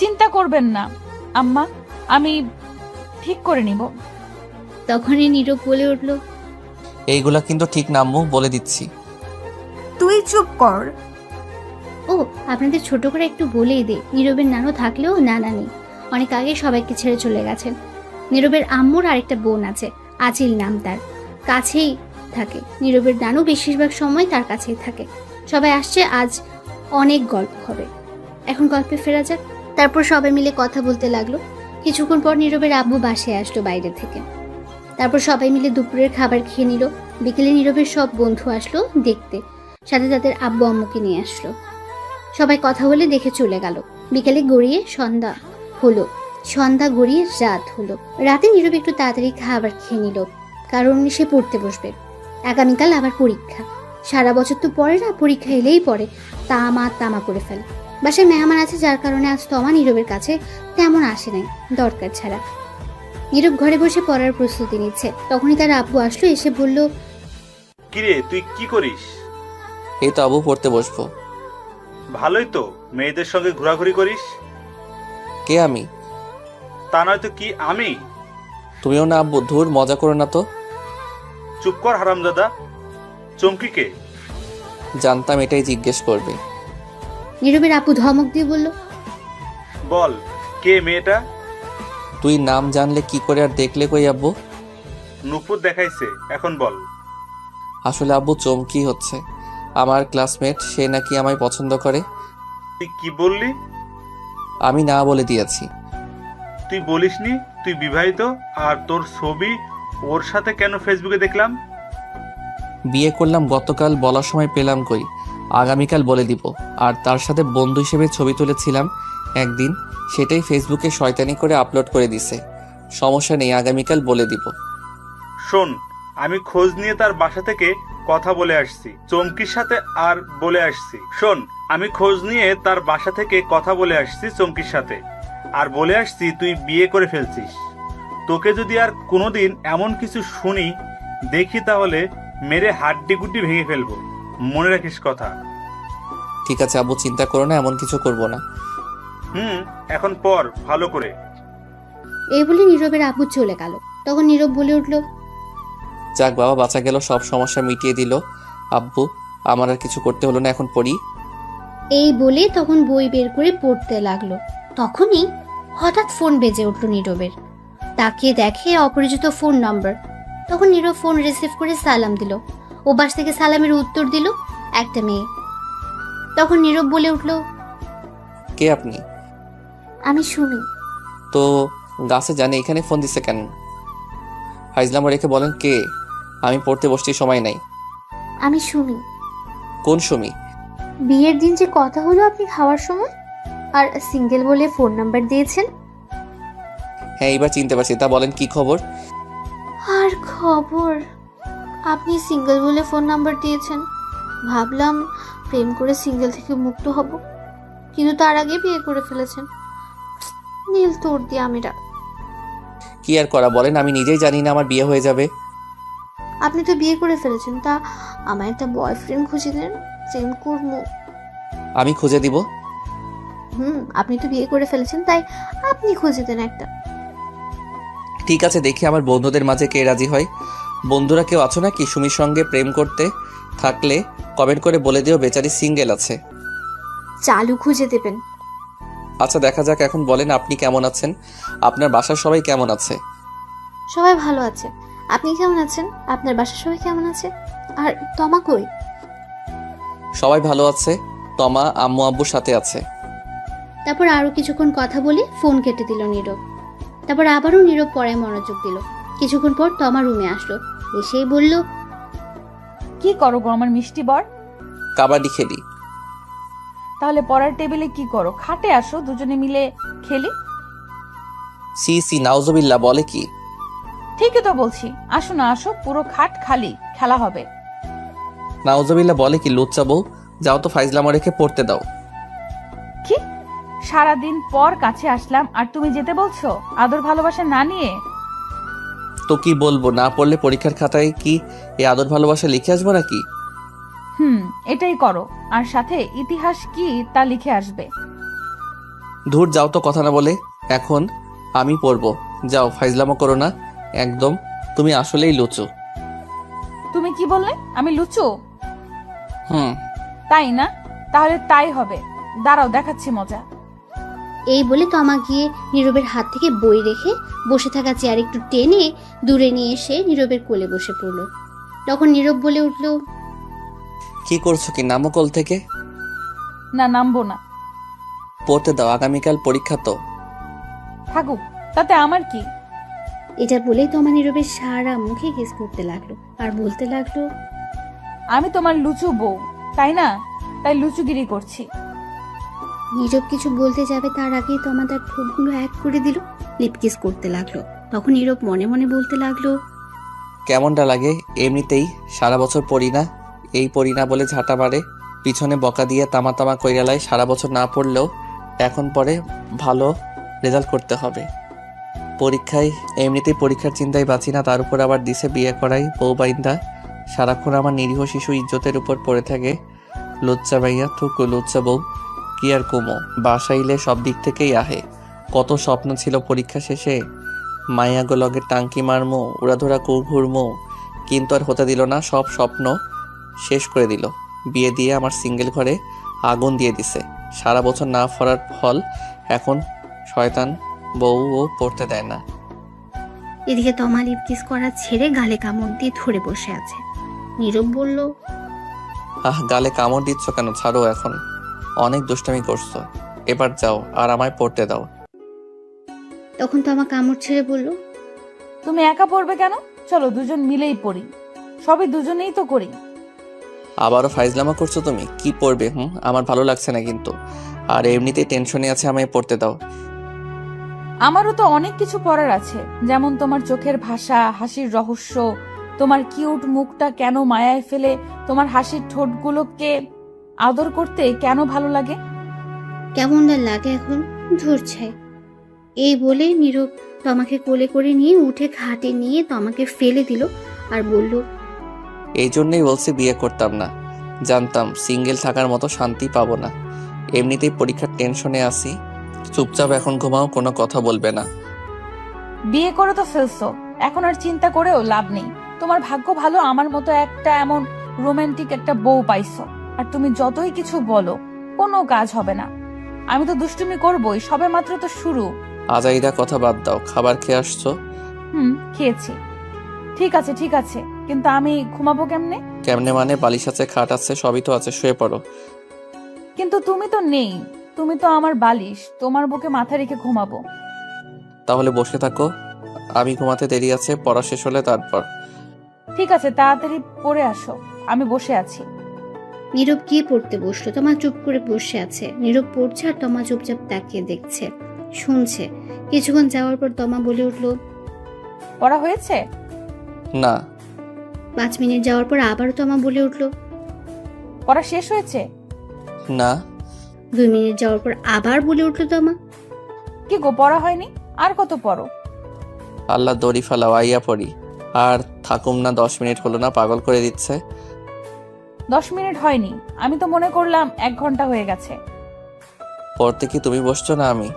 চিন্তা করবেন না আম্মা, আমি ঠিক করে নিব। তখনই নীরব বলে উঠল, এইগুলা কিন্তু ঠিক না আম্মু, বলে দিচ্ছি। তুই চুপ কর। ও আপনাদের ছোট করে একটু বলেই দে, নীরবের নানু থাকলেও নানা নেই, অনেক আগে সবাইকে ছেড়ে চলে গেছেন। নীরবের আম্মুর আরেকটা বোন আছে, আচিল নাম তার, কাছেই থাকে। নীরবের নানু বেশিরভাগ সময় তার কাছেই থাকে। সবাই আসছে, আজ অনেক গল্প হবে। এখন গল্পে ফেরা যাক। তারপর সবাই মিলে কথা বলতে লাগলো। কিছুক্ষণ পর নীরবের আব্বু বাসায় আসলো বাইরে থেকে। তারপর সবাই মিলে দুপুরের খাবার খেয়ে নিল। বিকেলে নীরবের সব বন্ধু আসলো দেখতে, সাথে তাদের আব্বু আম্মুকে নিয়ে আসলো। সবাই কথা বলে দেখে চলে গেল। বিকেলে গড়িয়ে সন্ধ্যা হলো, সন্ধ্যা গড়িয়ে রাত হলো। রাতে নীরব একটু তাড়াতাড়ি খাবার খেয়ে নিল, কারণ সে পড়তে বসবে। আগামীকাল আবার পরীক্ষা। সারা বছর তো পড়ে না, পরীক্ষা এলেই পড়ে তামা করে ফেলে। বাসায় মেহমান আছে, যার কারণে আজ তমা নীরবের কাছে তেমন আসে নাই দরকার ছাড়া। নীরব ঘরে বসে পড়ার প্রস্তুতি নিচ্ছে। তখনই তার আব্বু আসলো, এসে বলল, কিরে তুই কি করিস? এই তো আব্বু, পড়তে বসবো। ভালোই তো, মেয়েদের সঙ্গে ঘোরাঘুরি করিস। কে আমি? তা নয় তো কি আমি? তুমিও না আব্বু, ধুর মজা করো না তো। চুপ কর হারামজাদা। চমকিকে? জানতাম এটাই জিজ্ঞেস করবে। নীরবের আপু ধমক দিয়ে বলল, বল কে মেয়েটা? তুই নাম জানলে কি করে আর দেখলে কই আব্বু? নুপুর দেখাইছে, এখন বল। আসলে আব্বু চমকি হচ্ছে, আমার ক্লাসমেট, সে নাকি আমায় পছন্দ করে। তুই কি বললি? আমি না বলে দিয়েছি। তুই বলিসনি তুই বিবাহিত, আর তোর ছবি ওর সাথে কেন ফেসবুকে দেখলাম? বিয়ে করলাম গতকাল, বলার সময় পেলাম কই। আগামীকাল বলে দিব। আর তার সাথে বন্ধু হিসেবে ছবি তুলেছিলাম একদিন, সেটাই ফেসবুকে শয়তানি করে আপলোড করে দিছে। সমস্যা নেই, আগামীকাল বলে দিব। শোন, আমি খোঁজ নিয়ে তার বাসা থেকে কথা বলে আসছি চমকির সাথে, আর বলে আসছি, শোন, আমি খোঁজ নিয়ে তার বাসা থেকে কথা বলে আসছি চমকির সাথে, আর বলে আসছি তুই বিয়ে করে ফেলছিস। তোকে যদি আর কোনোদিন এমন কিছু শুনি দেখি, তাহলে মেরে হাড্ডি গুড্ডি ভেঙে ফেলবো, মনে রাখিস কথা। ঠিক আছে আব্বু, চিন্তা করো না, এমন কিছু করব না। এখন পর ভালো করে। এই বলে নীরবের আব্বু চলে গেল। তখন নীরব বলে উঠল, যাক বাবা, বাঁচা গেল, সব সমস্যা মিটিয়ে দিল আব্বু। আমার আর কিছু করতে হলো না, এখন পড়ি। এই বলে তখন বই বের করে পড়তে লাগলো। তখনই হঠাৎ ফোন বেজে উঠল নীরবের। তাকে দেখে অপরিচিত ফোন নম্বর। তখন নীরব ফোন রিসিভ করে সালাম দিল। ও পাশ থেকে সালামের উত্তর দিল একটা মেয়ে। তখন নীরব বলে উঠল, কে আপনি? আমি সুমি। তো গাছে জানে এখানে ফোন দিছে কেন? ফাইজলাম রেখে বলেন কে? আমি পড়তে বসছি, সময় নাই। আমি সুমি। কোন সুমি? বিয়ের দিন যে কথা হলো আপনি খাওয়ার সময়, আর সিঙ্গেল বলে ফোন নাম্বার দিয়েছেন। হ্যাঁ, এবার চিনতে পারছি। তা বলেন কি খবর? আর খবর, আপনি সিঙ্গেল বলে ফোন নাম্বার দিয়েছেন। ভাবলাম প্রেম করে সিঙ্গেল থেকে মুক্ত হব, কিন্তু তার আগে বিয়ে করে ফেলেছেন। নীল তোর দিয়ে আমিরা। কি আর করা বলেন, আমি নিজেই জানি না আমার বিয়ে হয়ে যাবে। আপনি তো বিয়ে করে ফেলেছেন, তা আমার একটা বয়ফ্রেন্ড খুঁজে দেন, প্রেম করবো। আমি খুঁজে দিব। আপনি তো বিয়ে করে ফেলেছেন, তাই আপনি খুঁজে দেন একটা। ঠিক আছে, দেখি আমার বন্ধুদের মাঝে কে রাজি হয়। বন্ধুরা কেউ আছো নাকি সুমির সঙ্গে প্রেম করতে? থাকলে কমেন্ট করে বলে দিও, বেচারি সিঙ্গেল আছে। চালু খুঁজে দেবেন। আচ্ছা, দেখা যাক। এখন বলেন আপনি কেমন আছেন? আপনার বাসার সবাই কেমন আছে? সবাই ভালো আছে। আপনি কেমন আছেন? আপনার বাসার সবাই কেমন আছে? আর তমা কই? সবাই ভালো আছে, তমা আম্মু আব্বুর সাথে আছে। তারপর আরো কিছুক্ষণ কথা বলে ফোন কেটে দিল নীরব। তারপর আবারও নীরব পড়ায় মনোযোগ দিল। কিছুক্ষণ পর তমা রুমে আসলো, এসেই বলল, কি করো গো আমার মিষ্টি বর? কাবাডি খেলি। তাহলে পড়ার টেবিলে কি করো? খাটে আসো, দুজনে মিলে খেলি। সি সি নাউজুবিল্লাহ, বলে কি? ঠিকই তো বলছি, আসো না আসো, পুরো খাট খালি, খেলা হবে। নাউজুবিল্লাহ বলে কি? লুচ্চা বউ, যাও তো ফাইজলামা রেখে পড়তে দাও। কি? সারাদিন পর কাছে আসলাম আর তুমি যেতে বলছো আদর ভালোবাসা না নিয়ে? তো কি বলবো, না পড়লে পরীক্ষার খাতায় কি এই আদর ভালোবাসা লিখে আসবো নাকি? এটাই করো, আর সাথে ইতিহাস কি তা লিখে আসবে। ধুর, যাও তো কথা না বলে। এখন আমি পড়বো, যাও ফাইজলামা করো না একদম। তুমি আসলেই লুচু। তুমি কি বললে? আমি লুচু? হুম। তাই না? তাহলে তাই হবে, দাঁড়াও দেখাচ্ছি মজা। এই বলে তমা গিয়ে নীরবের হাত থেকে বই রেখে বসে থাকা চেয়ার একটু টেনে দূরে নিয়ে এসে নীরবের কোলে বসে পড়ল। তখন নীরব বলে উঠল, কি করছো কি? নামো কোল থেকে। না, নামবো না। পড়তে দাও, আগামীকাল পরীক্ষা তো। থাকুক, তাতে আমার কি? এটা বলেই তমা নীরবের সারা মুখে কিস করতে লাগলো আর বলতে লাগলো, আমি তোমার লুচু বউ, তাই না? তাই লুচুগিরি করছি। নীরব কিছু বলতে যাবে তার আগেই তমা তার ঠোঁটগুলো এক করে দিল, লিপ কিস করতে লাগলো। তখন নীরব মনে মনে বলতে লাগলো, কেমনটা লাগে? এমনিতেই সারা বছর পড়ি না, এই পড়ি না বলে ঝাঁটা মারে, পিছনে বকা দিয়ে তামা তামা কইরালায়। সারা বছর না পড়লেও এখন পরে ভালো রেজাল্ট করতে হবে পরীক্ষায়। এমনিতেই পরীক্ষার চিন্তায় বাঁচি না, তার উপর আবার দিছে বিয়ে করাই বউ বাইন্দা। সারাক্ষণ আমার নিরীহ শিশু ইজ্জতের উপর পড়ে থাকে। লুচ্চা ভাইয়া, থুকু লুচ্চা বউ। কি আর কুমো, বাসাইলে সব দিক থেকেই আহে। কত স্বপ্ন ছিল পরীক্ষা শেষে, মায়াগো লগে টাঙ্কি মারমো, উড়াধরা কু ঘুরমো, কিন্তু আর হতে দিল না। সব স্বপ্ন শেষ করে দিল। বিয়ে দিয়ে আমার সিঙ্গেল ঘরে আগুন দিয়ে দিছে। সারা বছর না পড়ার ফল এখন শয়তান বউ ও পড়তে দেয় না। এদিকে তমা লিপ কিস করা ছেড়ে গালে কামড় দিয়ে ধরে বসে আছে। নীরব বলল, গালে কামড় দিচ্ছ কেন? ছাড়ো এখন, অনেক দুষ্টামি করছো। এবার যাও আর আমায় পড়তে দাও। তখন তমা কামড় ছেড়ে বলল, তুমি একা পড়বে কেন? চলো দুজন মিলেই পড়ি, সবই দুজনেই তো করি। আবারও ফাইজলামা করছো তুমি? কি পড়বে? আমার ভালো লাগছে না কিন্তু, আর এমনিতেই টেনশনে আছে, আমায় পড়তে দাও। আমারও তো অনেক কিছু পড়ার আছে, যেমন তোমার চোখের ভাষা, হাসির রহস্য, তোমার কিউট মুখটা কেন মায়ায় ফেলে, তোমার হাসির ঠোঁটগুলোকে আদর করতে কেন ভালো লাগে। কেমন না লাগে এখন, ধরছে। এই বলে নীরব তমাকে কোলে করে নিয়ে উঠে খাটে নিয়ে তমাকে ফেলে দিল আর বলল, এই জন্যই বলছি বিয়ে করতাম না, জানতাম সিঙ্গেল থাকার মতো শান্তি পাবো না। এমনিতেই পরীক্ষার টেনশনে আসি। চুপচাপ এখন ঘুমাও, কোনো কথা বলবে না। বিয়ে করে তো ফেলছো, এখন আর চিন্তা করেও লাভ নেই। তোমার ভাগ্য ভালো আমার মতো একটা এমন রোমান্টিক একটা বউ পাইছো। আর তুমি যতই কিছু বলো কোনো কাজ হবে না। আমি তো দুষ্টুমি করবোই, সবে মাত্র তো শুরু। আজাইরা কথা বাদ দাও, খাবার খেয়ে আসছো? খেয়েছি। ঠিক আছে ঠিক আছে, কিন্তু আমি ঘুমাবো কেমনে? কেমনে মানে? বালিশ আছে, খাট আছে, সবই তো আছে, শুয়ে পড়ো। কিন্তু তুমি তো নেই, তুমি তো আমার বালিশ, তোমার বুকে মাথা রেখে ঘুমাবো। তাহলে বসে থাকো, আমি ঘুমাতে দেরি আছে, পড়া শেষ হলে তারপর। ঠিক আছে, তাড়াতাড়ি পড়ে আসো, আমি বসে আছি। নীরব গিয়ে পড়তে বসলো। তমা চুপ করে বসে আছে। নীরব পড়ছে আর তমা চুপচাপ তাকিয়ে দেখছে, শুনছে। কিছুক্ষণ যাওয়ার পর তমা বলে উঠল, পড়া হয়েছে? না। 5 মিনিট যাওয়ার পর আবারও তমা বলে উঠল, পড়া শেষ হয়েছে? না। 2 মিনিট যাওয়ার পর আবার বলে উঠল তমা, কি গো, পড়া হয়নি? আর কত পড়ো? আল্লাহ দড়ি ফালাও, আইয়া পড়ি। আর থাকুম না, 10 মিনিট হলো না, পাগল করে দিচ্ছে। 10 মিনিট হয়নি, আমি তো মনে করলাম 1 ঘন্টা হয়ে গেছে। পড়তে কি তুমি বসছো না আমি?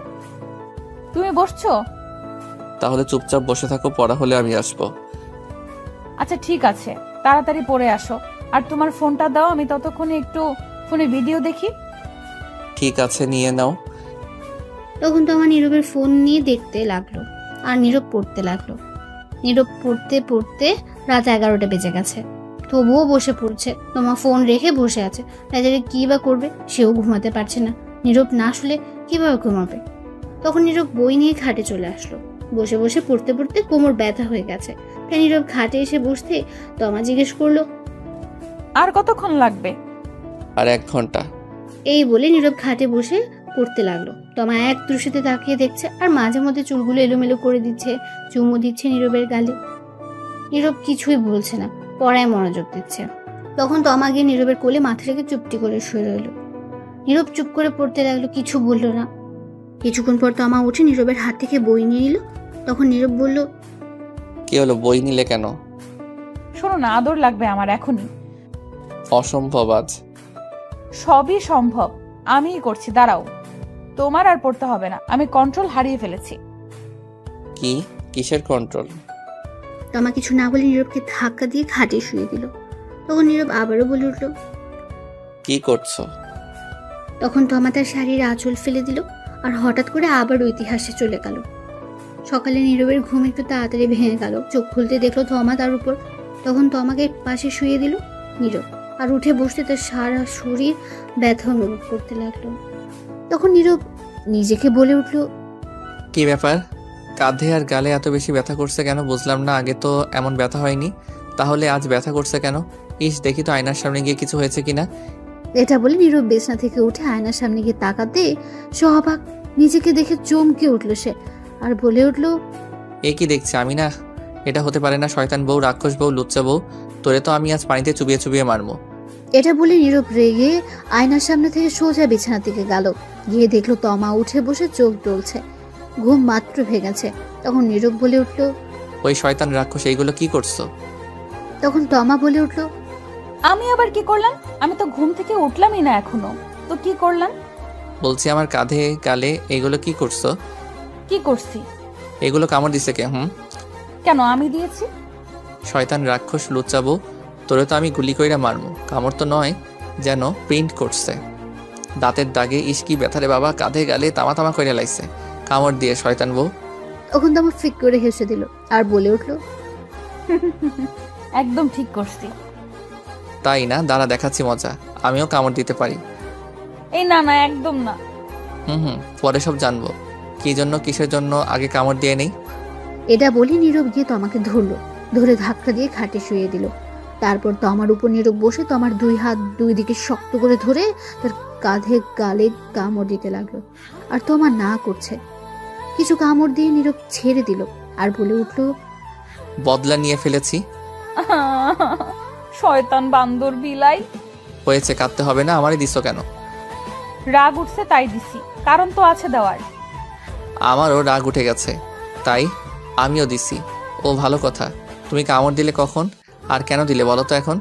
তুমি বসছো? তাহলে চুপচাপ বসে থাকো, পড়া হলে আমি আসবো। আচ্ছা ঠিক আছে, তাড়াতাড়ি পড়ে আসো। আর তোমার ফোনটা দাও, আমি ততক্ষণে একটু ফোনে ভিডিও দেখি। ঠিক আছে, নিয়ে নাও। তখন তমা নীরবের ফোন নিয়ে দেখতে লাগলো আর নীরব পড়তে লাগলো। নীরব পড়তে পড়তে রাত 11টা বেজে গেছে। তবুও বসে পড়ছে। তোমা ফোন রেখে বসে আছে। রাজারে কি বা করবে, সেও ঘুমাতে পারছে না। নীরব না শুলে কিভাবে ঘুমাবে? তখন নীরব বই নিয়ে খাটে চলে আসলো। বসে বসে পড়তে পড়তে কোমর ব্যথা হয়ে গেছে। তাই নীরব খাটে এসে বসতে তমা জিজ্ঞেস করলো, আর কতক্ষণ লাগবে? আর 1 ঘন্টা। এই বলে নীরব খাটে বসে পড়তে লাগলো। তমা এক দৃষ্টিতে তাকিয়ে দেখছে আর মাঝে মধ্যে চুলগুলো এলোমেলো করে দিচ্ছে, চুমু দিচ্ছে নীরবের গালে। নীরব কিছুই বলছে না, পড়ায় মনোযোগ দিচ্ছে। তখন তমা গিয়ে নীরবের কোলে মাথা রেখে চুপটি করে শুয়ে রইল। নীরব চুপ করে পড়তে লাগলো, কিছু বলল না। কিছুক্ষণ পর তমা উঠে নীরবের হাত থেকে বই নিয়ে নিল। তখন নীরব বলল, কি হলো, বই নিলে কেন? শোনো না, আদর লাগবে আমার এখনই। অসম্ভব আজ। সবই সম্ভব, আমিই করছি, দাঁড়াও। তোমার আর পড়তে হবে না, আমি কন্ট্রোল হারিয়ে ফেলেছি। কি? কিসের কন্ট্রোল? তমা কিছু না বলে নীরবকে ধাক্কা দিয়ে খাটে শুয়ে দিল। তখন নীরব আবারও বলে উঠল, কি করছো? তখন তমা তার শাড়ির আঁচল ফেলে দিল আর হঠাৎ করে আবার ইতিহাসে চলে গেল। সকালে নীরবের ঘুম একটু তাড়াতাড়ি ভেঙে গেল। চোখ খুলতে দেখলো তমা তার উপর। তখন তমাকে পাশে শুয়ে দিল নীরব, আর উঠে বসতে তার সারা শরীর ব্যথা অনুভব করতে লাগলো। তখন নীরব নিজেকে বলে উঠল, কি ব্যাপার, কাঁধে আর গালে এত বেশি ব্যথা করছে কেন? বুঝলাম না, আগে তো এমন ব্যথা হয়নি, তাহলে আজ ব্যথা করছে কেন? ইস, দেখি তো আয়নার সামনে গিয়ে কিছু হয়েছে কিনা। এটা বলে নীরব বিছানা থেকে উঠে আয়নার সামনে গিয়ে তাকাতে সহবাক নিজেকে দেখে চমকে উঠল সে, আর বলে উঠল, এ কি দেখছি আমি? না, এটা হতে পারে না। শয়তান বউ, রাক্ষস বউ, লুচ্চা বউ, তোরে তো আমি আজ পানিতে চুবিয়ে চুবিয়ে মারবো। এটা বলে নীরব রেগে আয়নার সামনে থেকে সোজা বিছানা থেকে গেল। গিয়ে দেখলো তমা উঠে বসে চোখ ডলছে, ঘুম মাত্র ভেঙেছে। তখন নীরব বলে উঠল, ওই শয়তান রাক্ষস, এইগুলো কি করছো? তখন তমা বলে উঠল, আমি আবার কি করলাম? আমি তো ঘুম থেকে উঠলামই না এখনো, তো কি করলাম? বলছি আমার কাঁধে গালে এগুলো কি করছো? কি করছি? এগুলো কামড় দিছে কে? কেন, আমি দিয়েছি? শয়তান রাক্ষস লুচ্চা বউ, তোরে তো আমি গুলি কইরা মারমু। কামড় তো নয়, যেন প্রিন্ট করছে দাঁতের দাগে। ইস কি ব্যথারে বাবা, কাঁধে গালে তামা তামা কইরা লাইছে কামড় দিয়ে শয়তান বউ। তখন তমা ফিক করে হেসে দিল আর বলে উঠল, একদম ঠিক করছি। তাই না? দাঁড়া দেখাচ্ছি মজা, আমিও কামড় দিতে পারি। এই না না, একদম না। পরে সব জানবো কি জন্য কিসের জন্য, আগে কামড় দিয়ে নেই। এটা বলে নীরব গিয়ে তমাকে ধরলো, ধরে ধাক্কা দিয়ে খাটে শুয়ে দিল। তারপর তমার উপর নীরব বসে তমার 2 হাত 2 দিকে শক্ত করে ধরে তার কাঁধে গালে কামড় দিতে লাগলো। আর তমা না করছে। কিছু কামড় দিয়ে নীরব ছেড়ে দিল আর বলে উঠল, বদলা নিয়ে ফেলেছি। শয়তান বান্দর বিলাই। হয়েছে, কাঁদতে হবে না। আমারই দিছো কেন? রাগ উঠছে তাই দিছি, কারণ তো আছে দেওয়ার। আমারও রাগ উঠে গেছে, তাই আমিও দিছি। ও ভালো কথা। তুমি কামড় দিলে কখন আর কেন দিলে বলো তো এখন?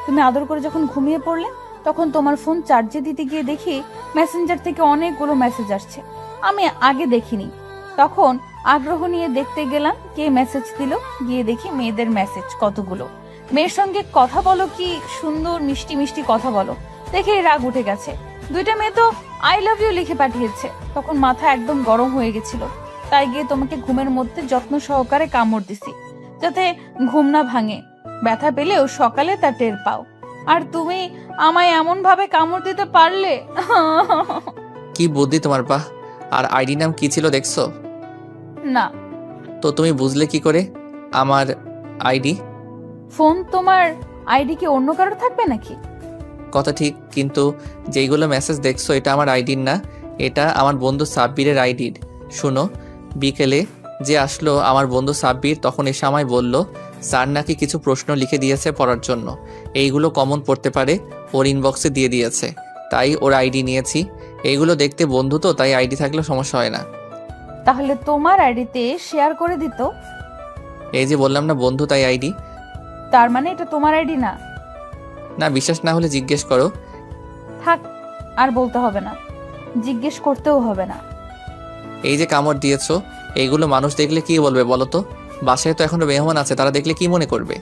তুমি আদর করে যখন ঘুমিয়ে পড়লে, তখন তোমার ফোন চার্জে দিতে গিয়ে দেখি মেসেঞ্জার থেকে অনেকগুলো মেসেজ আসছে। আমি আগে দেখিনি, তখন আগ্রহ নিয়ে দেখতে গেলাম কে মেসেজ দিল। গিয়ে দেখি মেয়েদের মেসেজ কতগুলো। মেয়ের সঙ্গে কথা বলো, কি সুন্দর মিষ্টি মিষ্টি কথা বলো, দেখে রাগ উঠে গেছে। 2টা মেয়ে তো আই লাভ ইউ লিখে পাঠিয়েছে। তখন মাথা একদম গরম হয়ে গেছিল, তাই গিয়ে তোমাকে ঘুমের মধ্যে যত্ন সহকারে কামড় দিছি, যাতে ঘুম না ভাঙে। ব্যথা পেলেও সকালে তা টের পাও। আর তুমি আমায় এমন ভাবে কামড় দিতে পারলে। কি বুদ্ধি তোমার বাহ। আর আইডি নাম কি ছিল দেখছো? না। তো তুমি বুঝলে কি করে আমার আইডি? ফোন তোমার আইডি কি অন্য কারোর থাকবে নাকি? কথা ঠিক, কিন্তু যেইগুলো মেসেজ দেখছো এটা আমার আইডির না, এটা আমার বন্ধু সাব্বিরের আইডির। শুনো, বিকেলে যে আসলো আমার বন্ধু সাব্বির, তখন এসে আমায় বলল স্যার নাকি কিছু প্রশ্ন লিখে দিয়েছে পড়ার জন্য, এইগুলো কমন পড়তে পারে, ওর ইনবক্সে দিয়ে দিয়েছে, তাই ওর আইডি নিয়েছি। এইগুলো দেখতে বন্ধু তো, তাই আইডি থাকলে সমস্যা হয় না। তাহলে তোমার আইডিতে শেয়ার করে দিত। এই যে বললাম না বন্ধু, তাই আইডি। তার মানে এটা তোমার আইডি না? না, বিশ্বাস না হলে জিজ্ঞেস করো। থাক, আর বলতে হবে না, জিজ্ঞেস করতেও হবে না। এই যে কামড় দিয়েছো, এইগুলো মানুষ দেখলে কি বলবে বলো তো? বাসায় তো এখনো মেহমান আছে, তারা দেখলে কি মনে করবে?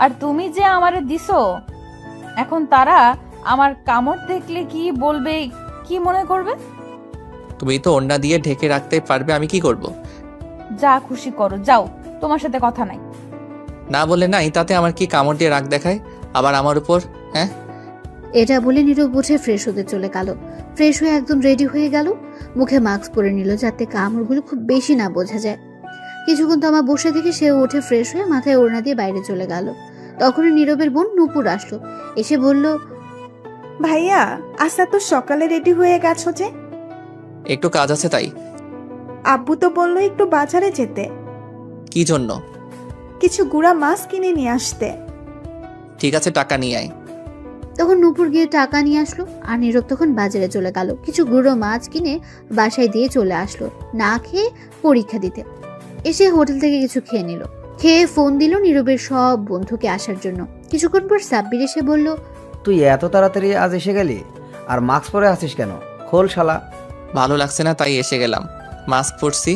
আর তুমি যে আমারে দিছো, এখন তারা আমার কামড় দেখলে কি বলবে, কি মনে করবে? তুমি তো ওড়না দিয়ে ঢেকে রাখতে পারবে, আমি কি করব? যা খুশি করো, যাও, তোমার সাথে কথা নাই। না বলে নাই, তাতে আমার কি কামড় দিয়ে রাগ দেখায় আবার আমার উপর? হ্যাঁ, এটা বলে নীরব উঠে ফ্রেশ হতে চলে গেল। ফ্রেশ হয়ে একদম রেডি হয়ে গেল, মুখে মাস্ক পরে নিল যাতে কামড়গুলো খুব বেশি না বোঝা যায়। কিছুক্ষণ তমা বসে থেকে সেও উঠে ফ্রেশ হয়ে মাথায় ওড়না দিয়ে বাইরে চলে গেল। তখনই নীরবের বোন নূপুর আসলো, এসে বলল, ভাইয়া আজ তো সকালে রেডি হয়ে গেছো যে? একটু কাজ আছে তাই। আব্বু তো বললো একটু বাজারে যেতে, কি জন্য? কিছু গুঁড়া মাছ কিনে নিয়ে আসতে। ঠিক আছে, টাকা নিয়ে আয়। তখন নূপুর গিয়ে টাকা নিয়ে আসলো আর নীরব তখন বাজারে চলে গেল। কিছু গুঁড়ো মাছ কিনে বাসায় দিয়ে চলে আসলো না খেয়ে পরীক্ষা দিতে। এসে হোটেল থেকে কিছু খেয়ে নিল, খেয়ে ফোন দিল নীরবের সব বন্ধুকে আসার জন্য। কিছুক্ষণ পর সাব্বির এসে বলল, তুই এত তাড়াতাড়ি আজ এসে গেলি? আর মাস্ক পরে আছিস কেন? খোল শালা। ভালো লাগছে না তাই এসে গেলাম। মাস্ক পরছি,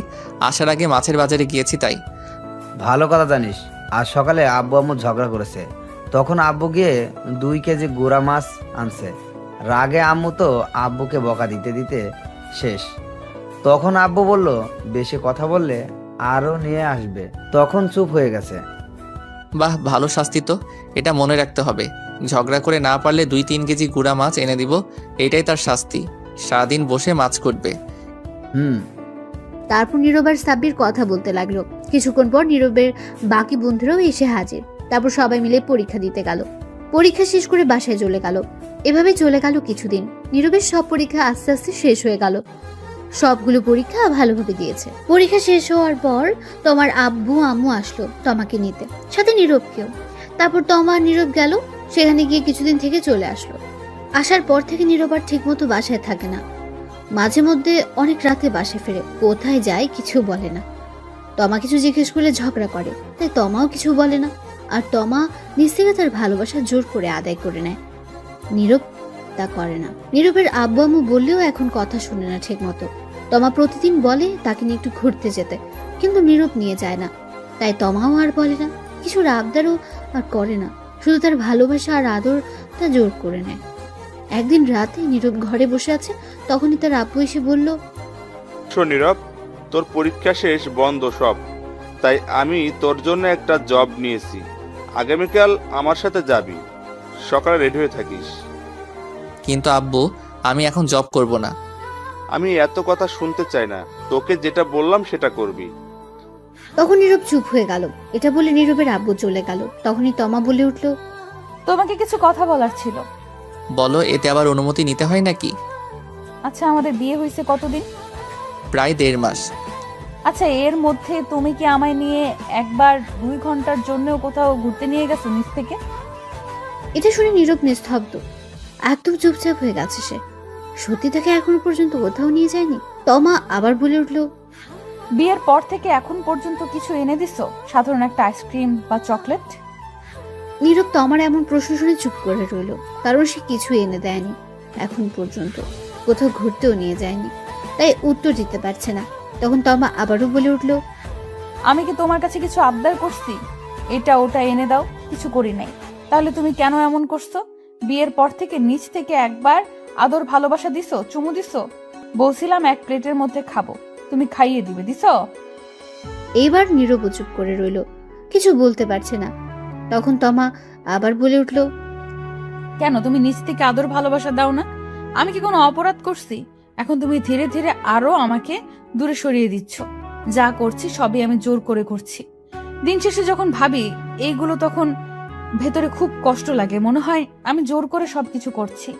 আসার আগে মাছের বাজারে গিয়েছি তাই। ভালো কথা জানিস, আজ সকালে আব্বু আম্মু ঝগড়া করেছে, তখন আব্বু গিয়ে 2 কেজি গুঁড়া মাছ আনছে। রাগে আম্মু তো আব্বুকে বকা দিতে দিতে শেষ। তখন আব্বু বলল বেশি কথা বললে আরও নিয়ে আসবে, তখন চুপ হয়ে গেছে। বাহ, ভালো শাস্তি তো, এটা মনে রাখতে হবে। ঝগড়া করে না পারলে 2-3 কেজি গুঁড়া মাছ এনে দিব, এটাই তার শাস্তি। সারাদিন বসে মাছ করবে। তারপর নীরব আর সাব্বির কথা বলতে লাগলো। কিছুক্ষণ পর নীরবের বাকি বন্ধুরাও এসে হাজির। তারপর সবাই মিলে পরীক্ষা দিতে গেল। পরীক্ষা শেষ করে বাসায় চলে গেল। এভাবে চলে গেল কিছুদিন। নীরবের সব পরীক্ষা আস্তে আস্তে শেষ হয়ে গেল। সবগুলো পরীক্ষা ভালোভাবে দিয়েছে। পরীক্ষা শেষ হওয়ার পর তোমার আব্বু আম্মু আসলো তোমাকে নিতে, সাথে নীরবকেও। তারপর তোমার নীরব গেল, সেখানে গিয়ে কিছুদিন থেকে চলে আসলো। আসার পর থেকে নীরব আর ঠিক মতো বাসায় থাকে না। মাঝে মধ্যে অনেক রাতে বাসায় ফেরে, কোথায় যায় কিছু বলে না। তমা কিছু জিজ্ঞেস করলে ঝগড়া করে, তাই তমাও কিছু বলে না। আর তমা নিজ থেকে তার ভালোবাসা জোর করে আদায় করে নেয়। নীরব তা করে না। নীরবের আব্বু আম্মু বললেও এখন কথা শুনে না ঠিক মতো। তমা প্রতিদিন বলে তাকে নিয়ে একটু ঘুরতে যেতে, কিন্তু নীরব নিয়ে যায় না। তাই তমাও আর বলে না, কিছু আবদারও আর করে না। শুধু তার ভালোবাসা আর আদর তা জোর করে নেয়। একদিন রাতে নীরব ঘরে বসে আছে, তখনই তার আব্বু এসে বলল, শোন নীরব, তোর পরীক্ষা শেষ, বন্ধ সব, তাই আমি তোর জন্য একটা জব নিয়েছি। আগামীকাল আমার সাথে যাবি, সকালে রেডি হয়ে থাকিস। কিন্তু আব্বু, আমি এখন জব করব না। আমি এত কথা শুনতে চাই না, তোকে যেটা বললাম সেটা করবি। তখন নীরব চুপ হয়ে গেল। এটা বলে নীরবের আব্বু চলে গেল। তখনই তমা বলে উঠল, তোমাকে কিছু কথা বলার ছিল। বলো, এতে আবার অনুমতি নিতে হয় নাকি? আচ্ছা, আমাদের বিয়ে হয়েছে কতদিন? প্রায় 1.5 মাস। আচ্ছা, এর মধ্যে তুমি কি আমায় নিয়ে একবার 2 ঘন্টার জন্যও কোথাও ঘুরতে নিয়ে গেছো নিজ থেকে? এটা শুনে নীরব নিস্তব্ধ, একদম চুপচাপ হয়ে গেছে সে। সত্যি তাকে এখনো পর্যন্ত কোথাও নিয়ে যায়নি। তমা আবার বলে উঠল, বিয়ের পর থেকে এখন পর্যন্ত কিছু এনে দিছো? সাধারণ একটা আইসক্রিম বা চকলেট? নীরব তমার এমন প্রশ্ন শুনে চুপ করে রইল, কারণ সে কিছু এনে দেয়নি এখন পর্যন্ত, কোথাও ঘুরতেও নিয়ে যায়নি, তাই উত্তর দিতে পারছে না। তখন তমা আবারও বলে উঠল, আমি কি তোমার কাছে কিছু আবদার করছি? এটা ওটা এনে দাও, কিছু করি নাই। তাহলে তুমি কেন এমন করছো? বিয়ের পর থেকে নিজ থেকে একবার আদর ভালোবাসা দিছো, চুমু দিছো? বলছিলাম এক প্লেটের মধ্যে খাবো, তুমি খাইয়ে দিবে, দিছো? এইবার নীরব চুপ করে রইল, কিছু বলতে পারছে না। তখন তমা আবার বলে উঠল, কেন তুমি নিজ থেকে আদর ভালোবাসা দাও না? আমি কি কোনো অপরাধ করছি? এখন তুমি ধীরে ধীরে আরো আমাকে দূরে সরিয়ে দিচ্ছ। যা করছি সবই আমি জোর করে করছি। দিন শেষে যখন ভাবি এইগুলো, তখন ভেতরে খুব কষ্ট লাগে, মনে হয় আমি জোর করে সবকিছু করছি।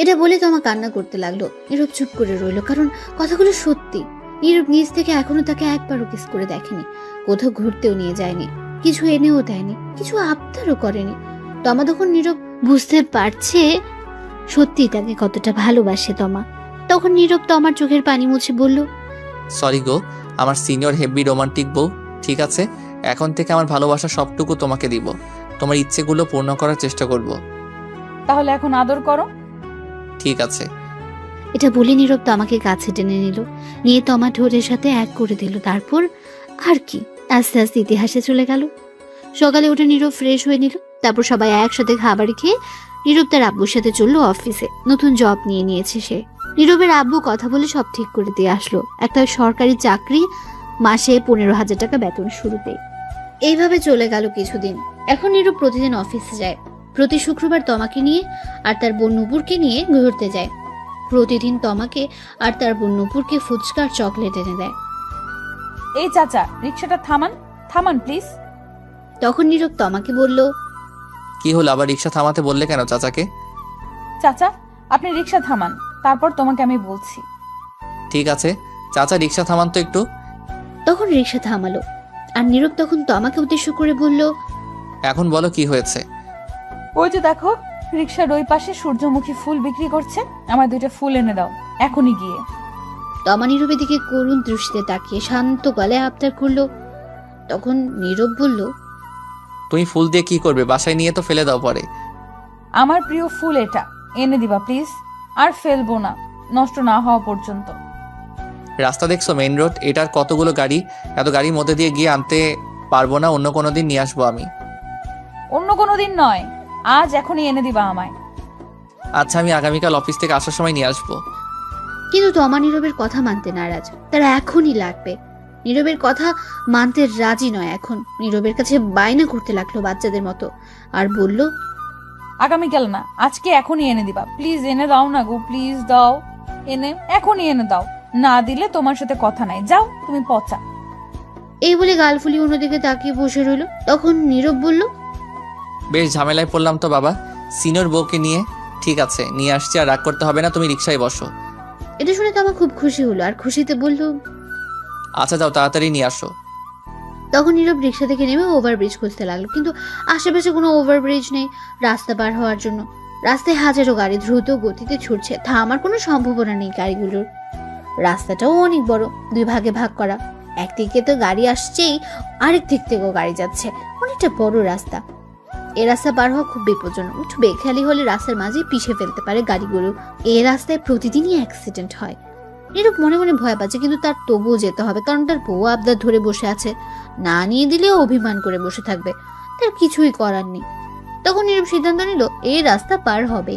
এটা বলে তমা কান্না করতে লাগলো। নীরব চুপ করে রইল, কারণ কথাগুলো সত্যি। নীরব নিজ থেকে এখনো তাকে একবারও কিস করে দেখেনি, কোথাও ঘুরতেও নিয়ে যায়নি, কিছু এনেও দেয়নি, কিছু আবদারও করেনি। তমা তখন নীরব বুঝতে পারছে সত্যি তাকে কতটা ভালোবাসে তমা। তখন নীরব তমার চোখের পানি মুছে বলল, সরি গো, আমার সিনিয়র হেভি রোমান্টিক বউ। ঠিক আছে, এখন থেকে আমার ভালোবাসা সবটুকু তোমাকে দিব, তোমার ইচ্ছেগুলো পূর্ণ করার চেষ্টা করব। তাহলে এখন আদর করো। ঠিক আছে। এটা বলে নীরব তমাকে কাছে টেনে নিল, নিয়ে তমা ঠোঁটের সাথে এক করে দিল। তারপর আর কি, আস্তে আস্তে ইতিহাসে চলে গেল। সকালে উঠে নীরব ফ্রেশ হয়ে নিল। তারপর সবাই একসাথে খাবার খেয়ে নীরব তার আব্বুর সাথে চললো অফিসে। নতুন জব নিয়েছে সে। নীরবের আব্বু কথা বলে সব ঠিক করে দিয়ে আসলো, একটা সরকারি চাকরি, মাসে 15,000 টাকা বেতন শুরুতে। এইভাবে চলে গেল কিছুদিন। এখন নীরব প্রতিদিন অফিসে যায়। প্রতি শুক্রবার তমাকে নিয়ে আর তার বোন নূপুরকে নিয়ে ঘুরতে যায়। প্রতিদিন তমাকে আর তার বোন নূপুরকে ফুচকা আর চকলেট এনে দেয়। এই চাচা, রিক্সাটা থামান, থামান প্লিজ। তখন নীরব তমাকে বলল, কি হলো আবার রিক্সা থামাতে বললে কেন চাচাকে? চাচা, আপনি রিক্সা থামান, তারপর তোমাকে আমি বলছি। ঠিক আছে চাচা, রিক্সা থামান তো একটু। তখন রিক্সা থামালো আর নীরব তখন তমাকে উদ্দেশ্য করে বলল, এখন বলো কি হয়েছে? ওই যে দেখো, রিক্সার ওই পাশে সূর্যমুখী ফুল বিক্রি করছে, আমার 2টা ফুল এনে দাও এখনই গিয়ে। তমা নীরবের দিকে করুণ দৃষ্টিতে তাকিয়ে শান্ত গলায় আবদার করলো। তখন নীরব বলল, তুমি ফুল দিয়ে কি করবে? বাসায় নিয়ে তো ফেলে দাও পরে। আমার প্রিয় ফুল এটা, এনে দিবা প্লিজ, আর ফেলবো না নষ্ট না হওয়া পর্যন্ত। রাস্তা দেখছো, মেইন রোড, এটার কতগুলো গাড়ি, এত গাড়ির মধ্যে দিয়ে গিয়ে আনতে পারবো না, অন্য কোনো দিন নিয়ে আসবো আমি। অন্য কোনো দিন নয়, আজ এখনই এনে দিবা আমায়। আচ্ছা আমি আগামীকাল অফিস থেকে আসার সময় নিয়ে আসবো। কিন্তু তমা নীরবের কথা মানতে নারাজ। তার এখনই লাগবে। নীরবের কথা মানতে রাজি নয়। এখন নীরবের কাছে বায়না করতে লাগলো বাচ্চাদের মতো আর বলল, আগামীকাল না, আজকে এখনই এনে দিবা প্লিজ, এনে দাও না গো, প্লিজ দাও, এনে এখনই এনে দাও, না দিলে তোমার সাথে কথা নাই, যাও তুমি পচা। এই বলে গাল ফুলিয়ে অন্যদিকে তাকিয়ে বসে রইল। তখন নীরব বলল, বেশ ঝামেলায় পড়লাম তো বাবা, সিনিয়র বউকে নিয়ে। ঠিক আছে নিয়ে আসছি, আর রাগ করতে হবে না, তুমি রিক্সায় বসো। এটা শুনে তমা খুব খুশি হলো আর খুশিতে বলল, আচ্ছা যাও তাড়াতাড়ি নিয়ে আসো। তখন নীরব রিক্সা থেকে নেমে ওভারব্রিজ খুঁজতে লাগলো, কিন্তু আশেপাশে কোনো ওভারব্রিজ নেই রাস্তা পার হওয়ার জন্য। রাস্তায় হাজারো গাড়ি দ্রুত গতিতে ছুটছে, থামার কোনো সম্ভাবনা নেই গাড়িগুলোর। রাস্তাটাও অনেক বড়, 2 ভাগে ভাগ করা। একদিকে তো গাড়ি আসছেই, আরেক দিক থেকেও গাড়ি যাচ্ছে। অনেকটা বড় রাস্তা। এই রাস্তা পার হওয়া খুব বিপজ্জনক। একটু বেখেয়ালি হলে রাস্তার মাঝে পিষে ফেলতে পারে গাড়িগুলো। এই রাস্তায় প্রতিদিনই অ্যাক্সিডেন্ট হয়। নীরব মনে মনে ভয় পাচ্ছে, কিন্তু তার তবুও যেতে হবে, কারণ তার বউ আবদার ধরে বসে আছে। না নিয়ে দিলেও অভিমান করে বসে থাকবে, তার কিছুই করার নেই। তখন নীরব সিদ্ধান্ত নিল এই রাস্তা পার হবে।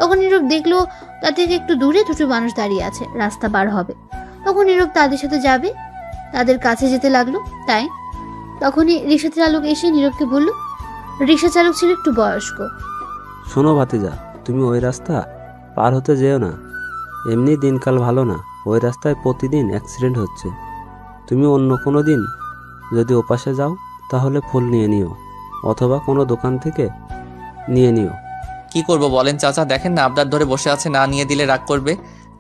তখন নীরব দেখলো তার থেকে একটু দূরে 2টো মানুষ দাঁড়িয়ে আছে, রাস্তা পার হবে। তখন নীরব তাদের সাথে যাবে, তাদের কাছে যেতে লাগলো। তাই তখনই রিক্সা চালক এসে নীরবকে বলল, রিক্সা চালক ছিল একটু বয়স্ক। শোনো ভাতিজা, তুমি ওই রাস্তা পার হতে যেও না, এমনি দিনকাল ভালো না, ওই রাস্তায় প্রতিদিন অ্যাক্সিডেন্ট হচ্ছে। তুমি অন্য কোনো দিন যদি ওপাশে যাও তাহলে ফুল নিয়ে নিও, অথবা কোনো দোকান থেকে নিয়ে নিও। কি করব বলেন চাচা, দেখেন না আবদার ধরে বসে আছে, না নিয়ে দিলে রাগ করবে।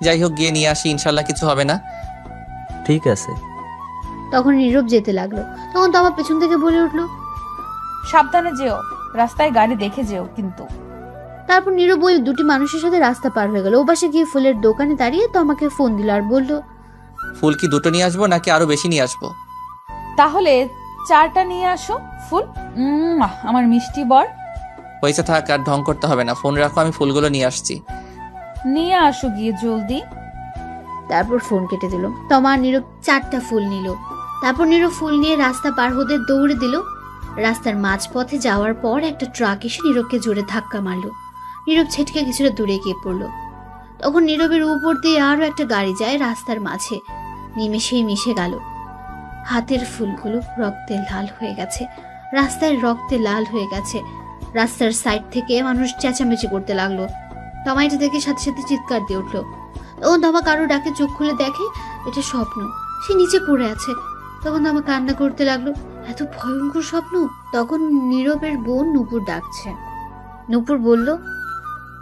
যাই হোক গিয়ে নিয়ে আসি, ইনশাল্লাহ কিছু হবে না। ঠিক আছে। তখন নীরব যেতে লাগলো। তখন তমা পেছন থেকে বলে উঠলো, সাবধানে যেও, রাস্তায় গাড়ি দেখে যেও কিন্তু। তারপর নীরব ওই 2টি মানুষের সাথে রাস্তা পার হয়ে গেল। ওপাশে গিয়ে ফুলের দোকানে দাঁড়িয়ে তমাকে ফোন দিল আর বলল, ফুল কি 2টো নিয়ে আসবো নাকি আরো বেশি নিয়ে আসবো? তাহলে 4টা নিয়ে আসো ফুল। আমার মিষ্টি বর। হয়েছে থাক, আর ঢং করতে হবে না, ফোন রাখো, আমি ফুলগুলো নিয়ে আসছি। নিয়ে আসো গিয়ে জলদি। তারপর ফোন কেটে দিল। তমা আর নীরব 4টা ফুল নিল। তারপর নীরব ফুল নিয়ে রাস্তা পার হতে দৌড়ে দিল। রাস্তার মাঝপথে যাওয়ার পর একটা ট্রাক এসে নীরবকে জোরে ধাক্কা মারলো। নীরব ছেটকে কিছুটা দূরে গিয়ে পড়লো। তখন নীরবের উপর দিয়ে আরো একটা গাড়ি যায় রাস্তার মাঝে, নিমেষেই মিশে গেল। হাতের ফুলগুলো রক্তে লাল হয়ে গেছে, রাস্তায় রক্তে লাল হয়ে গেছে। রাস্তার সাইড থেকে মানুষ চেঁচামেচি করতে লাগলো। তমা এটা দেখে সাথে সাথে চিৎকার দিয়ে উঠলো। তখন তমা কারো ডাকে চোখ খুলে দেখে এটা স্বপ্ন, সে নিচে পড়ে আছে। তখন তমা কান্না করতে লাগলো, এত ভয়ঙ্কর স্বপ্ন। তখন নীরবের বোন নূপুর ডাকছে। নূপুর বলল,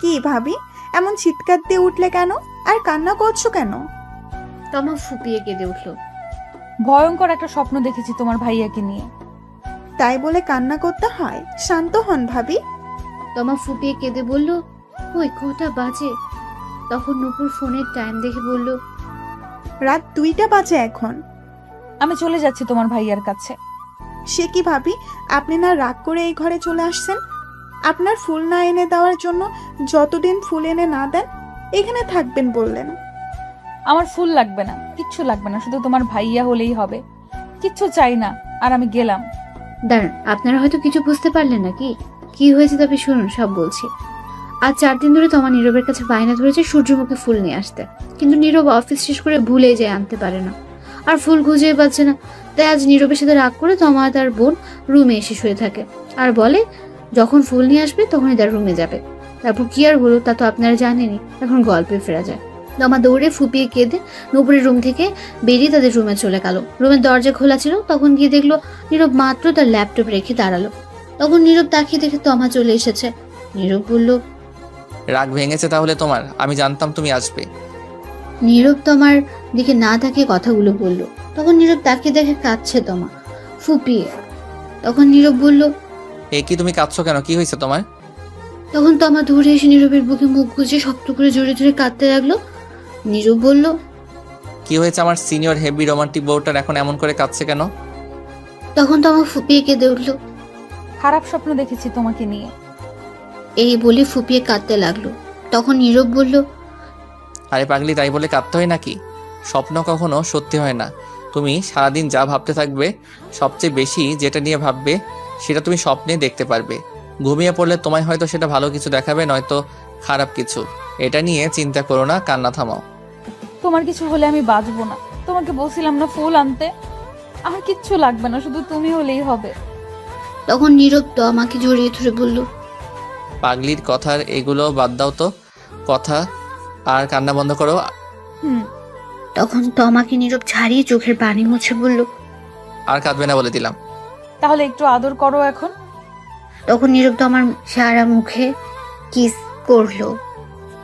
কি ভাবি, এমন চিৎকার দিয়ে উঠলে কেন, আর কান্না করছো কেন? তমা ফুপিয়ে কেঁদে উঠলো। ভয়ঙ্কর একটা স্বপ্ন দেখেছি তোমার ভাইয়াকে নিয়ে। তাই বলে কান্না করতে হয়? শান্ত হন ভাবি। তমা ফুপিয়ে কেঁদে বলল, ওই কটা বাজে? তখন নূপুর ফোনের টাইম দেখে বলল, রাত 2টা বাজে এখন। আমি চলে যাচ্ছি তোমার ভাইয়ার কাছে। সে কি ভাবি, আপনি না রাগ করে এই ঘরে চলে আসছেন? আপনার ফুল না এনে দেওয়ার জন্য যতদিন ফুল এনে না দেন এখানে থাকবেন বললেন। আমার ফুল লাগবে না, কিচ্ছু লাগবে না, শুধু তোমার ভাইয়া হলেই হবে, কিচ্ছু চাই না। আর আমি গেলাম। দাঁড়ান, আপনারা হয়তো কিছু বুঝতে পারলেন না। কি হয়েছে তবে শুনুন, সব বলছি। আজ 4 দিন ধরে তমা নীরবের কাছে বায়না ধরেছে সূর্যমুখী ফুল নিয়ে আসতে, কিন্তু নীরব অফিস শেষ করে ভুলে যায়, আনতে পারে না। আর ফুল খুঁজেই পাচ্ছে না। তাই আজ নীরবের সাথে রাগ করে তমা তার বোন রুমে এসে শুয়ে থাকে আর বলে যখন ফুল নিয়ে আসবে তখনই তার রুমে যাবে। তারপর কি আর হলো তা তো আপনারা জানেনই। এখন গল্পে ফেরা যায়। তমা দৌড়ে ফুপিয়ে কেঁদে নুপুরের রুম থেকে বেরিয়ে তাদের রুমে চলে গেল। রুমের দরজা খোলা ছিল, তখন গিয়ে দেখলো নীরব মাত্র তার ল্যাপটপ রেখে দাঁড়ালো। তখন নীরব তাকিয়ে দেখে তমা চলে এসেছে। নীরব বলল, রাগ ভেঙেছে তাহলে তোমার? আমি জানতাম তুমি আসবে। নীরব তমার দিকে না তাকিয়ে কথাগুলো বলল। তখন নীরব তাকিয়ে দেখে কাঁদছে তমা, ফুপিয়ে। তখন নীরব বলল, এ কি তুমি কাঁদছো কেন? কি হয়েছে তোমার? তখন তমা দৌড়ে এসে নীরবের বুকে মুখ গুজে শক্ত করে জড়িয়ে ধরে কাঁদতে লাগলো। নীরব বলল, কি হয়েছে? আমার সিনিয়র হেভি রোমান্টিক বউটার এখন এমন করে কাঁদছে কেন? তখন তমা ফুপিয়ে কেঁদে উঠল। খারাপ স্বপ্ন দেখেছি তোমাকে নিয়ে। এই বলে ফুপিয়ে কাঁদতে লাগলো। তখন নীরব বলল, আরে পাগলি, তাই বলে কাঁদতে হয় নাকি? স্বপ্ন কখনো সত্যি হয় না। তুমি সারাদিন যা ভাবতে থাকবে, সবচেয়ে বেশি যেটা নিয়ে ভাববে সেটা তুমি স্বপ্নে দেখতে পারবে। ঘুমিয়ে পড়লে তোমায় হয়তো সেটা ভালো কিছু দেখাবে, নয়তো খারাপ কিছু। এটা নিয়ে চিন্তা করো না, কান্না থামাও। তোমার কিছু হলে আমি বাঁচবো না। তোমাকে বলছিলাম না ফুল আনতে? আমার কিচ্ছু লাগবে না, শুধু তুমি হলেই হবে। তখন নীরব তমাকে জড়িয়ে ধরে বলল, পাগলির কথার এগুলো বাদ দাও তো, কথা আর কান্না বন্ধ করো। হুম। তখন তমাকে নীরব ছাড়িয়ে চোখের পানি মুছে বলল, আর কাঁদবে না বলে দিলাম। তাহলে একটু আদর করো এখন। তখন নীরব তমার সারা মুখে কিস করলো।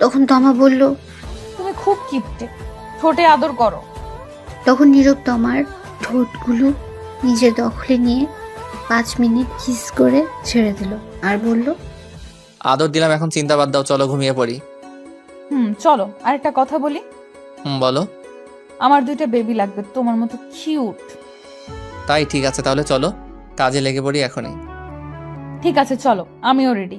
তখন তমা বলল, তুমি খুব কিপটে, ঠোঁটে আদর করো। তখন নীরব তমার ঠোঁটগুলো নিজের দখলে নিয়ে 5 মিনিট কিস করে ছেড়ে দিল আর বলল, আদর দিলাম, এখন চিন্তা বাদ দাও, চলো ঘুমিয়ে পড়ি। চলো আরেকটা কথা বলি। বলো। আমার 2টা বেবি লাগবে, তোমার মতো কিউট। তাই ঠিক আছে, তাহলে চলো কাজে লেগে পড়ি এখনই। ঠিক আছে চলো, আমিও রেডি।